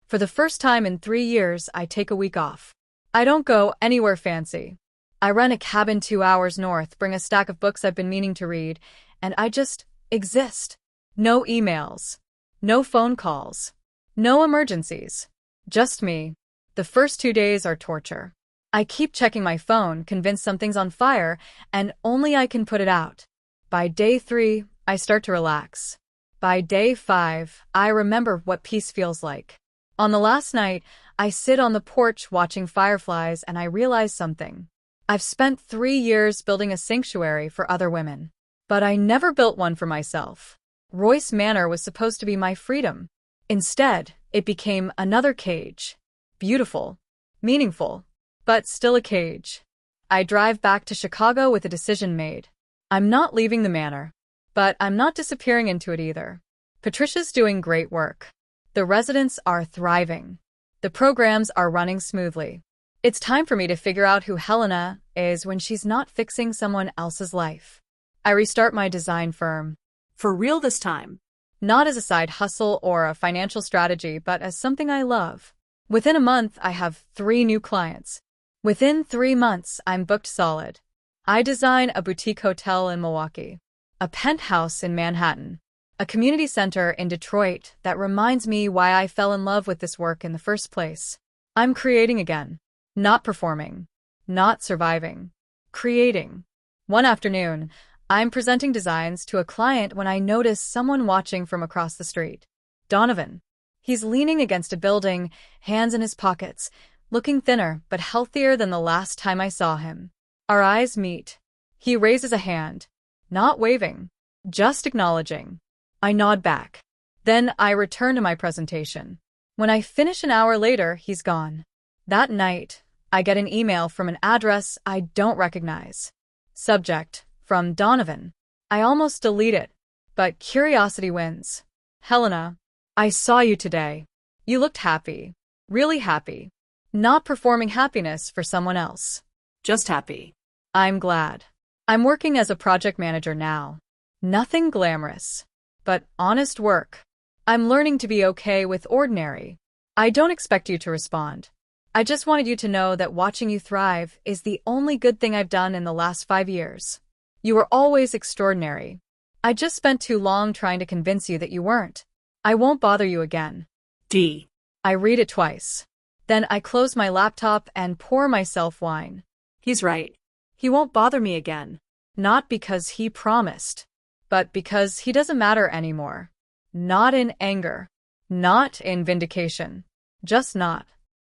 For the first time in 3 years, I take a week off. I don't go anywhere fancy. I rent a cabin 2 hours north, bring a stack of books I've been meaning to read, and I just exist. No emails. No phone calls. No emergencies. Just me. The first 2 days are torture. I keep checking my phone, convinced something's on fire, and only I can put it out. By day 3, I start to relax. By day 5, I remember what peace feels like. On the last night, I sit on the porch watching fireflies and I realize something. I've spent 3 years building a sanctuary for other women. But I never built one for myself. Royce Manor was supposed to be my freedom. Instead, it became another cage. Beautiful. Meaningful. But still a cage. I drive back to Chicago with a decision made. I'm not leaving the manor. But I'm not disappearing into it either. Patricia's doing great work. The residents are thriving. The programs are running smoothly. It's time for me to figure out who Helena is when she's not fixing someone else's life. I restart my design firm. For real this time. Not as a side hustle or a financial strategy, but as something I love. Within a month, I have 3 new clients. Within 3 months, I'm booked solid. I design a boutique hotel in Milwaukee, a penthouse in Manhattan, a community center in Detroit that reminds me why I fell in love with this work in the first place. I'm creating again. Not performing. Not surviving. Creating. One afternoon, I'm presenting designs to a client when I notice someone watching from across the street. Donovan. He's leaning against a building, hands in his pockets, looking thinner but healthier than the last time I saw him. Our eyes meet. He raises a hand. Not waving. Just acknowledging. I nod back. Then I return to my presentation. When I finish an hour later, he's gone. That night, I get an email from an address I don't recognize. Subject. From Donovan. I almost delete it, but curiosity wins. "Helena, I saw you today. You looked happy. Really happy. Not performing happiness for someone else. Just happy." "I'm glad. I'm working as a project manager now. Nothing glamorous, but honest work. I'm learning to be okay with ordinary. I don't expect you to respond. I just wanted you to know that watching you thrive is the only good thing I've done in the last 5 years. You were always extraordinary. I just spent too long trying to convince you that you weren't. I won't bother you again." D. I read it twice. Then I close my laptop and pour myself wine. He's right. He won't bother me again. Not because he promised, But because he doesn't matter anymore. Not in anger. Not in vindication. Just not.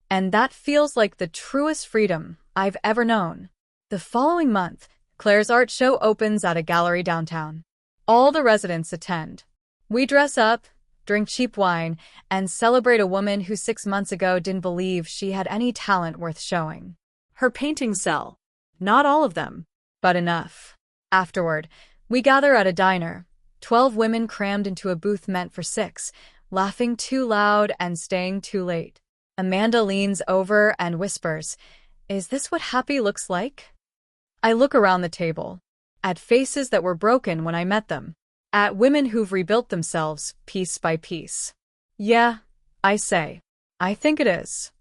And that feels like the truest freedom I've ever known. The following month, Claire's art show opens at a gallery downtown. All the residents attend. We dress up, drink cheap wine, and celebrate a woman who 6 months ago didn't believe she had any talent worth showing. her paintings sell. Not all of them. But enough. Afterward, we gather at a diner, 12 women crammed into a booth meant for 6, laughing too loud and staying too late. Amanda leans over and whispers, "Is this what happy looks like?" I look around the table, at faces that were broken when I met them, at women who've rebuilt themselves piece by piece. "Yeah," I say. "I think it is."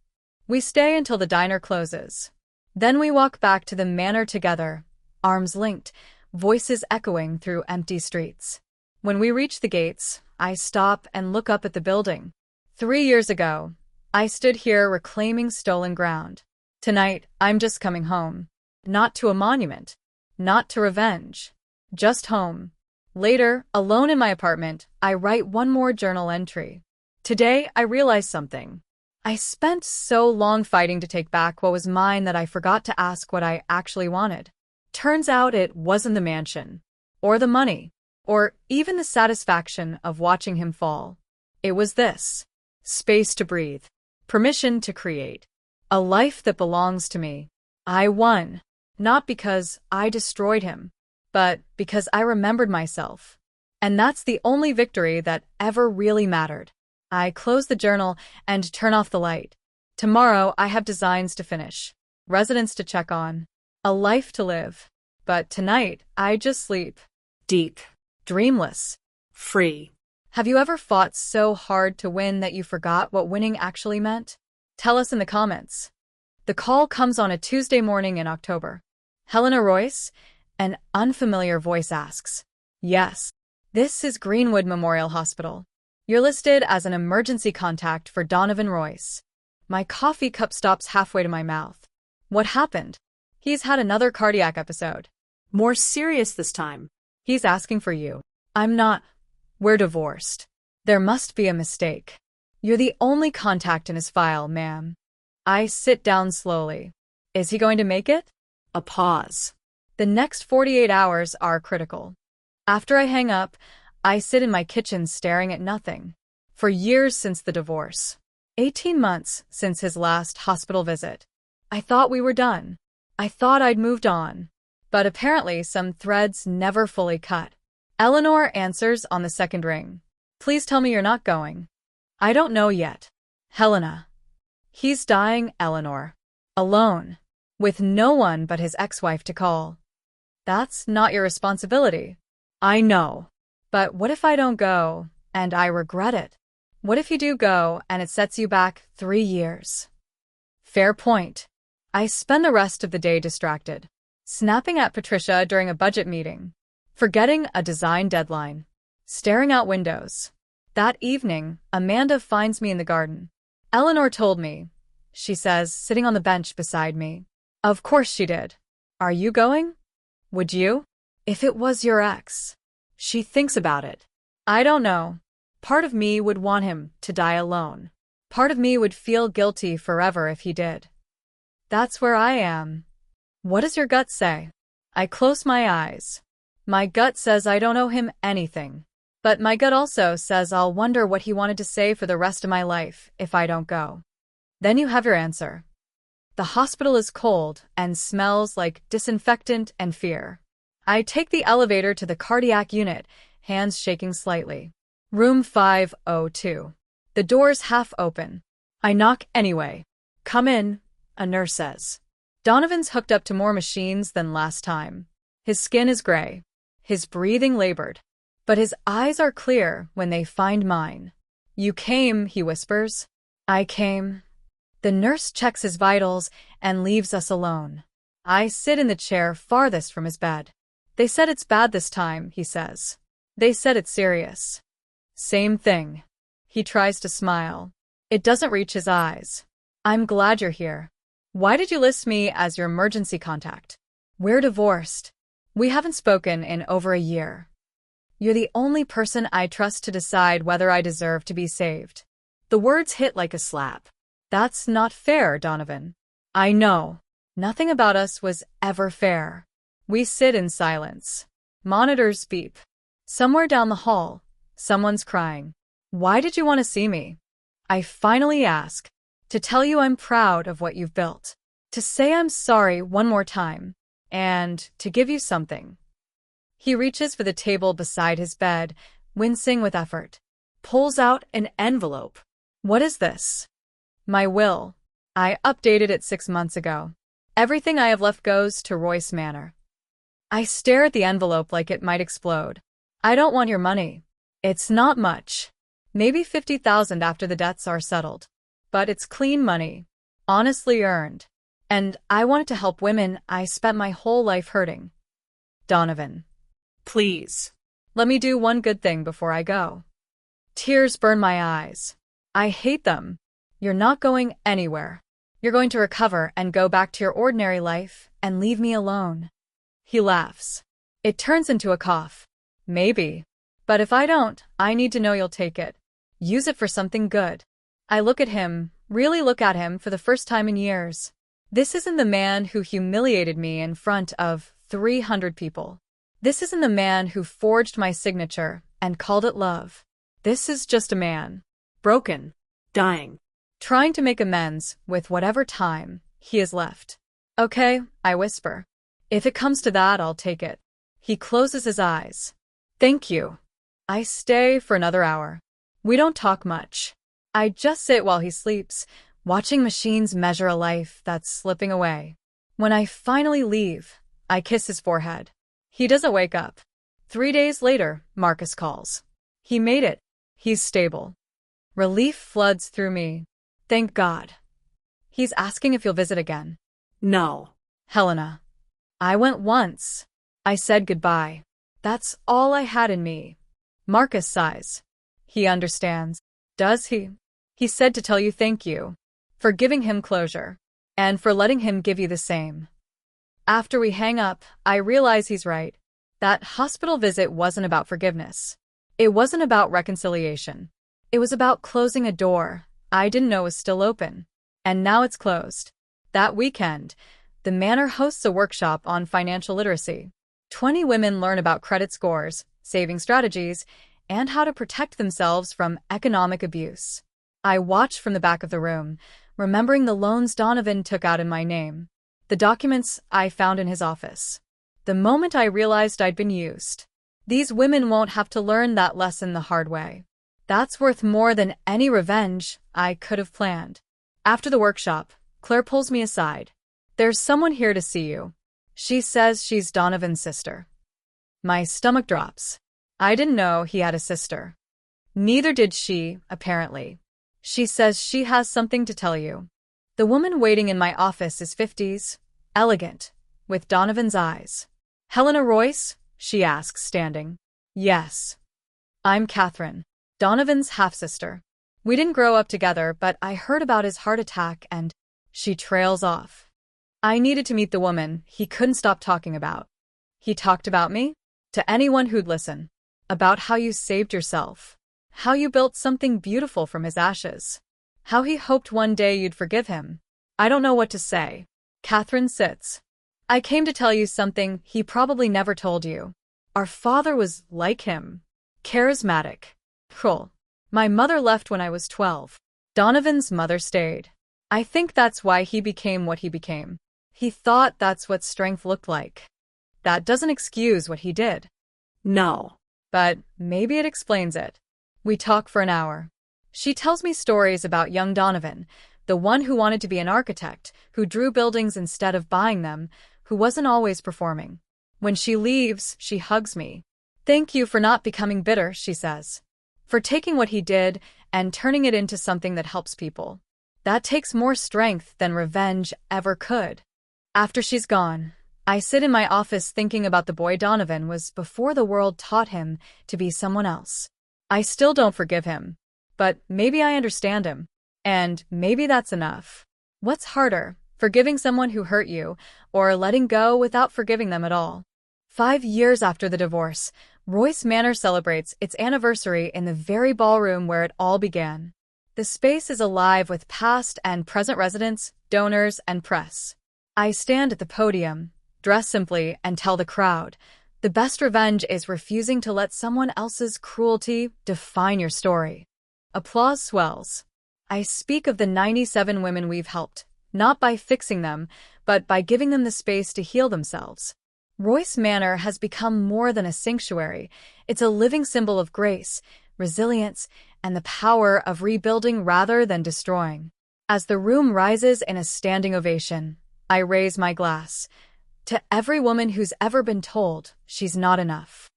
We stay until the diner closes. Then we walk back to the manor together, arms linked, voices echoing through empty streets. When we reach the gates, I stop and look up at the building. 3 years ago, I stood here reclaiming stolen ground. Tonight, I'm just coming home. Not to a monument. Not to revenge. Just home. Later, alone in my apartment, I write one more journal entry. Today, I realize something. I spent so long fighting to take back what was mine that I forgot to ask what I actually wanted. Turns out it wasn't the mansion, or the money, or even the satisfaction of watching him fall. It was this: space to breathe, permission to create, a life that belongs to me. I won, not because I destroyed him, but because I remembered myself. And that's the only victory that ever really mattered. I close the journal and turn off the light. Tomorrow I have designs to finish, residents to check on, a life to live. But tonight I just sleep. Deep. Dreamless. Free. Have you ever fought so hard to win that you forgot what winning actually meant? Tell us in the comments. The call comes on a Tuesday morning in October. Helena Royce? An unfamiliar voice asks. Yes. This is Greenwood Memorial Hospital. You're listed as an emergency contact for Donovan Royce. My coffee cup stops halfway to my mouth. What happened? He's had another cardiac episode. More serious this time. He's asking for you. I'm not. We're divorced. There must be a mistake. You're the only contact in his file, ma'am. I sit down slowly. Is he going to make it? A pause. The next 48 hours are critical. After I hang up, I sit in my kitchen staring at nothing. For years since the divorce. 18 months since his last hospital visit. I thought we were done. I thought I'd moved on. But apparently some threads never fully cut. Eleanor answers on the second ring. Please tell me you're not going. I don't know yet. Helena. He's dying, Eleanor. Alone. With no one but his ex-wife to call. That's not your responsibility. I know. But what if I don't go, and I regret it? What if you do go, and it sets you back 3 years? Fair point. I spend the rest of the day distracted. Snapping at Patricia during a budget meeting. Forgetting a design deadline. Staring out windows. That evening, Amanda finds me in the garden. Eleanor told me, she says, sitting on the bench beside me. Of course she did. Are you going? Would you? If it was your ex. She thinks about it. I don't know. Part of me would want him to die alone. Part of me would feel guilty forever if he did. That's where I am. What does your gut say? I close my eyes. My gut says I don't owe him anything. But my gut also says I'll wonder what he wanted to say for the rest of my life if I don't go. Then you have your answer. The hospital is cold and smells like disinfectant and fear. I take the elevator to the cardiac unit, hands shaking slightly. Room 502. The door's half open. I knock anyway. Come in, a nurse says. Donovan's hooked up to more machines than last time. His skin is gray. His breathing labored. But his eyes are clear when they find mine. You came, he whispers. I came. The nurse checks his vitals and leaves us alone. I sit in the chair farthest from his bed. They said it's bad this time, he says. They said it's serious. Same thing. He tries to smile. It doesn't reach his eyes. I'm glad you're here. Why did you list me as your emergency contact? We're divorced. We haven't spoken in over a year. You're the only person I trust to decide whether I deserve to be saved. The words hit like a slap. That's not fair, Donovan. I know. Nothing about us was ever fair. We sit in silence. Monitors beep. Somewhere down the hall, someone's crying. Why did you want to see me? I finally ask. To tell you I'm proud of what you've built. To say I'm sorry one more time. And to give you something. He reaches for the table beside his bed, wincing with effort. Pulls out an envelope. What is this? My will. I updated it 6 months ago. Everything I have left goes to Royce Manor. I stare at the envelope like it might explode. I don't want your money. It's not much. Maybe $50,000 after the debts are settled. But it's clean money. Honestly earned. And I wanted to help women I spent my whole life hurting. Donovan. Please. Let me do one good thing before I go. Tears burn my eyes. I hate them. You're not going anywhere. You're going to recover and go back to your ordinary life and leave me alone. He laughs. It turns into a cough. Maybe. But if I don't, I need to know you'll take it. Use it for something good. I look at him, really look at him for the first time in years. This isn't the man who humiliated me in front of 300 people. This isn't the man who forged my signature and called it love. This is just a man. Broken. Dying. Trying to make amends with whatever time he has left. Okay, I whisper. If it comes to that, I'll take it. He closes his eyes. Thank you. I stay for another hour. We don't talk much. I just sit while he sleeps, watching machines measure a life that's slipping away. When I finally leave, I kiss his forehead. He doesn't wake up. 3 days later, Marcus calls. He made it. He's stable. Relief floods through me. Thank God. He's asking if you'll visit again. No. Helena. I went once. I said goodbye. That's all I had in me. Marcus sighs. He understands. Does he? He said to tell you thank you. For giving him closure. And for letting him give you the same. After we hang up, I realize he's right. That hospital visit wasn't about forgiveness. It wasn't about reconciliation. It was about closing a door I didn't know was still open. And now it's closed. That weekend, the Manor hosts a workshop on financial literacy. 20 women learn about credit scores, saving strategies, and how to protect themselves from economic abuse. I watch from the back of the room, remembering the loans Donovan took out in my name, the documents I found in his office. The moment I realized I'd been used. These women won't have to learn that lesson the hard way. That's worth more than any revenge I could have planned. After the workshop, Claire pulls me aside. There's someone here to see you. She says she's Donovan's sister. My stomach drops. I didn't know he had a sister. Neither did she, apparently. She says she has something to tell you. The woman waiting in my office is 50s, elegant, with Donovan's eyes. Helena Royce? She asks, standing. Yes. I'm Catherine, Donovan's half-sister. We didn't grow up together, but I heard about his heart attack and she trails off. I needed to meet the woman he couldn't stop talking about. He talked about me? To anyone who'd listen. About how you saved yourself. How you built something beautiful from his ashes. How he hoped one day you'd forgive him. I don't know what to say. Catherine sits. I came to tell you something he probably never told you. Our father was like him. Charismatic. Cruel. My mother left when I was 12. Donovan's mother stayed. I think that's why he became what he became. He thought that's what strength looked like. That doesn't excuse what he did. No. But maybe it explains it. We talk for an hour. She tells me stories about young Donovan, the one who wanted to be an architect, who drew buildings instead of buying them, who wasn't always performing. When she leaves, she hugs me. Thank you for not becoming bitter, she says. For taking what he did and turning it into something that helps people. That takes more strength than revenge ever could. After she's gone, I sit in my office thinking about the boy Donovan was before the world taught him to be someone else. I still don't forgive him. But maybe I understand him. And maybe that's enough. What's harder, forgiving someone who hurt you, or letting go without forgiving them at all? 5 years after the divorce, Royce Manor celebrates its anniversary in the very ballroom where it all began. The space is alive with past and present residents, donors, and press. I stand at the podium, dress simply, and tell the crowd, the best revenge is refusing to let someone else's cruelty define your story. Applause swells. I speak of the 97 women we've helped, not by fixing them, but by giving them the space to heal themselves. Royce Manor has become more than a sanctuary. It's a living symbol of grace, resilience, and the power of rebuilding rather than destroying. As the room rises in a standing ovation, I raise my glass. To every woman who's ever been told she's not enough.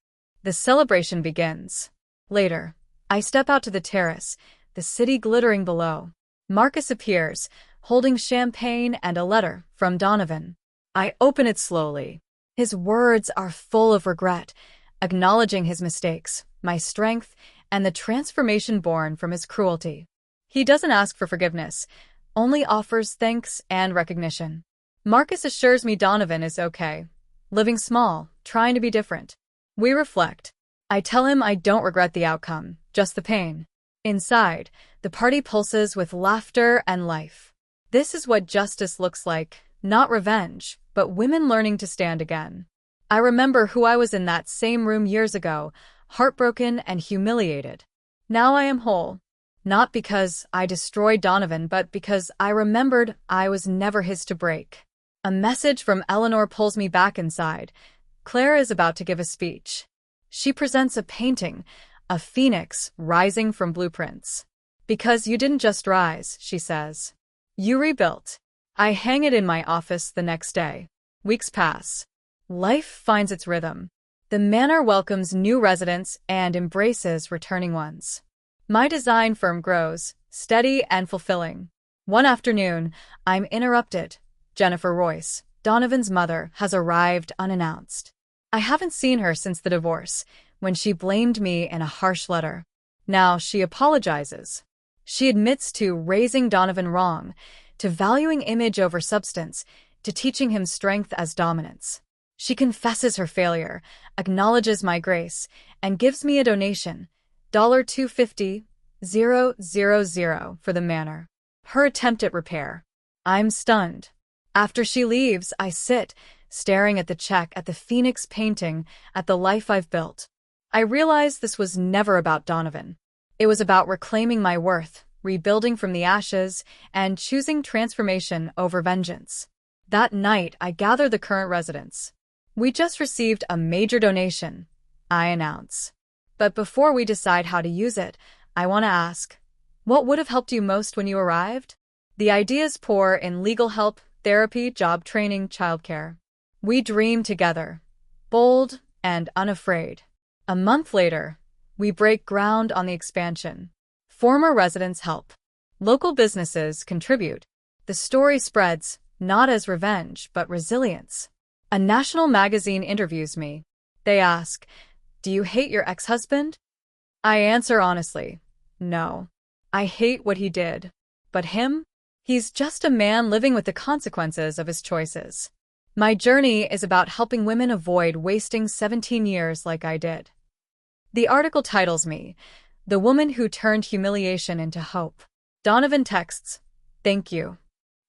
The celebration begins. Later, I step out to the terrace, the city glittering below. Marcus appears, holding champagne and a letter from Donovan. I open it slowly. His words are full of regret, acknowledging his mistakes, my strength, and the transformation born from his cruelty. He doesn't ask for forgiveness, only offers thanks and recognition. Marcus assures me Donovan is okay, living small, trying to be different. We reflect. I tell him I don't regret the outcome, just the pain. Inside, the party pulses with laughter and life. This is what justice looks like, not revenge, but women learning to stand again. I remember who I was in that same room years ago, heartbroken and humiliated. Now I am whole. Not because I destroyed Donovan, but because I remembered I was never his to break. A message from Eleanor pulls me back inside. Claire is about to give a speech. She presents a painting, a phoenix rising from blueprints. Because you didn't just rise, she says. You rebuilt. I hang it in my office the next day. Weeks pass. Life finds its rhythm. The manor welcomes new residents and embraces returning ones. My design firm grows, steady and fulfilling. One afternoon, I'm interrupted. Jennifer Royce, Donovan's mother, has arrived unannounced. I haven't seen her since the divorce, when she blamed me in a harsh letter. Now she apologizes. She admits to raising Donovan wrong, to valuing image over substance, to teaching him strength as dominance. She confesses her failure, acknowledges my grace, and gives me a donation, $250,000 for the manor. Her attempt at repair. I'm stunned. After she leaves, I sit, staring at the check, at the phoenix painting, at the life I've built. I realize this was never about Donovan. It was about reclaiming my worth, rebuilding from the ashes, and choosing transformation over vengeance. That night, I gather the current residents. We just received a major donation, I announce. But before we decide how to use it, I want to ask, what would have helped you most when you arrived? The ideas pour in: legal help, therapy, job training, childcare. We dream together, bold and unafraid. A month later, we break ground on the expansion. Former residents help. Local businesses contribute. The story spreads, not as revenge, but resilience. A national magazine interviews me. They ask, "Do you hate your ex-husband?" I answer honestly, no. I hate what he did. But him? He's just a man living with the consequences of his choices. My journey is about helping women avoid wasting 17 years like I did. The article titles me, "The Woman Who Turned Humiliation into Hope." Donovan texts, "Thank you."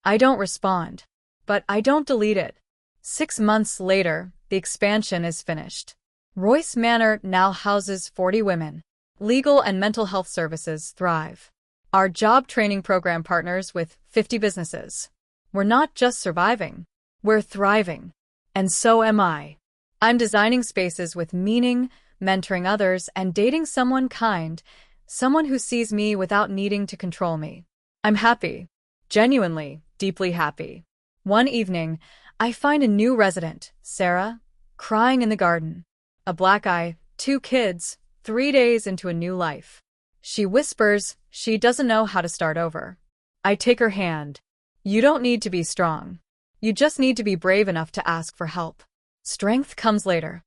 I don't respond. But I don't delete it. 6 months later, the expansion is finished. Royce Manor now houses 40 women. Legal and mental health services thrive. Our job training program partners with 50 businesses. We're not just surviving, we're thriving. And so am I. I'm designing spaces with meaning, mentoring others, and dating someone kind, someone who sees me without needing to control me. I'm happy. Genuinely, deeply happy. One evening, I find a new resident, Sarah, crying in the garden. A black eye, 2 kids, 3 days into a new life. She whispers she doesn't know how to start over. I take her hand. You don't need to be strong. You just need to be brave enough to ask for help. Strength comes later.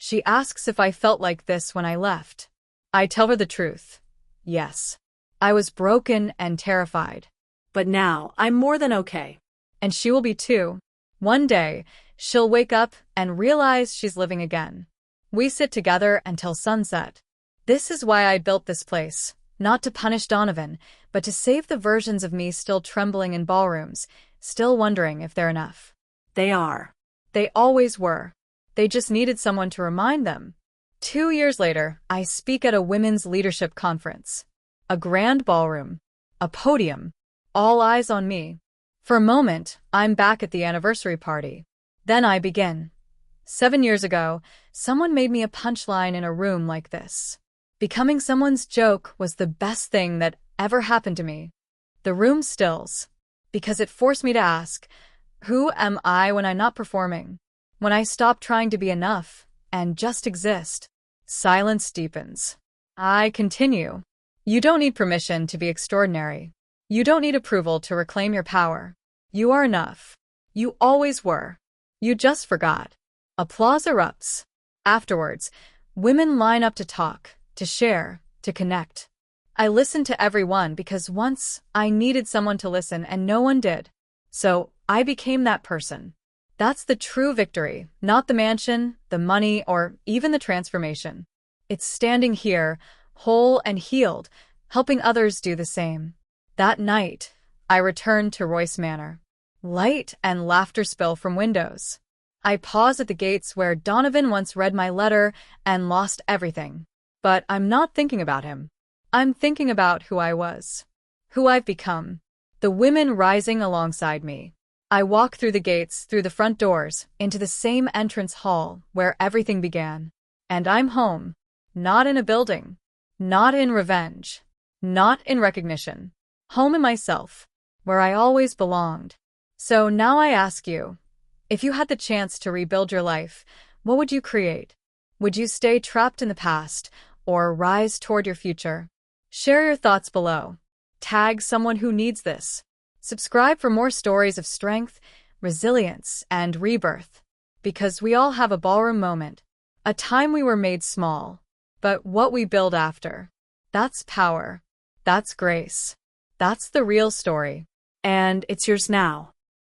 She asks if I felt like this when I left. I tell her the truth. Yes. I was broken and terrified. But now, I'm more than okay. And she will be too. One day, she'll wake up and realize she's living again. We sit together until sunset. This is why I built this place, not to punish Donovan, but to save the versions of me still trembling in ballrooms, still wondering if they're enough. They are. They always were. They just needed someone to remind them. 2 years later, I speak at a women's leadership conference. A grand ballroom. A podium. All eyes on me. For a moment, I'm back at the anniversary party. Then I begin. 7 years ago, someone made me a punchline in a room like this. Becoming someone's joke was the best thing that ever happened to me. The room stills, because it forced me to ask, who am I when I'm not performing? When I stop trying to be enough and just exist? Silence deepens. I continue. You don't need permission to be extraordinary. You don't need approval to reclaim your power. You are enough. You always were. You just forgot. Applause erupts. Afterwards, women line up to talk, to share, to connect. I listened to everyone because once I needed someone to listen and no one did. So I became that person. That's the true victory, not the mansion, the money, or even the transformation. It's standing here, whole and healed, helping others do the same. That night, I returned to Royce Manor. Light and laughter spill from windows. I pause at the gates where Donovan once read my letter and lost everything. But I'm not thinking about him. I'm thinking about who I was. Who I've become. The women rising alongside me. I walk through the gates, through the front doors, into the same entrance hall where everything began. And I'm home. Not in a building. Not in revenge. Not in recognition. Home in myself, where I always belonged. So now I ask you, if you had the chance to rebuild your life, what would you create? Would you stay trapped in the past, or rise toward your future? Share your thoughts below. Tag someone who needs this. Subscribe for more stories of strength, resilience, and rebirth. Because we all have a ballroom moment. A time we were made small. But what we build after. That's power. That's grace. That's the real story. And it's yours now.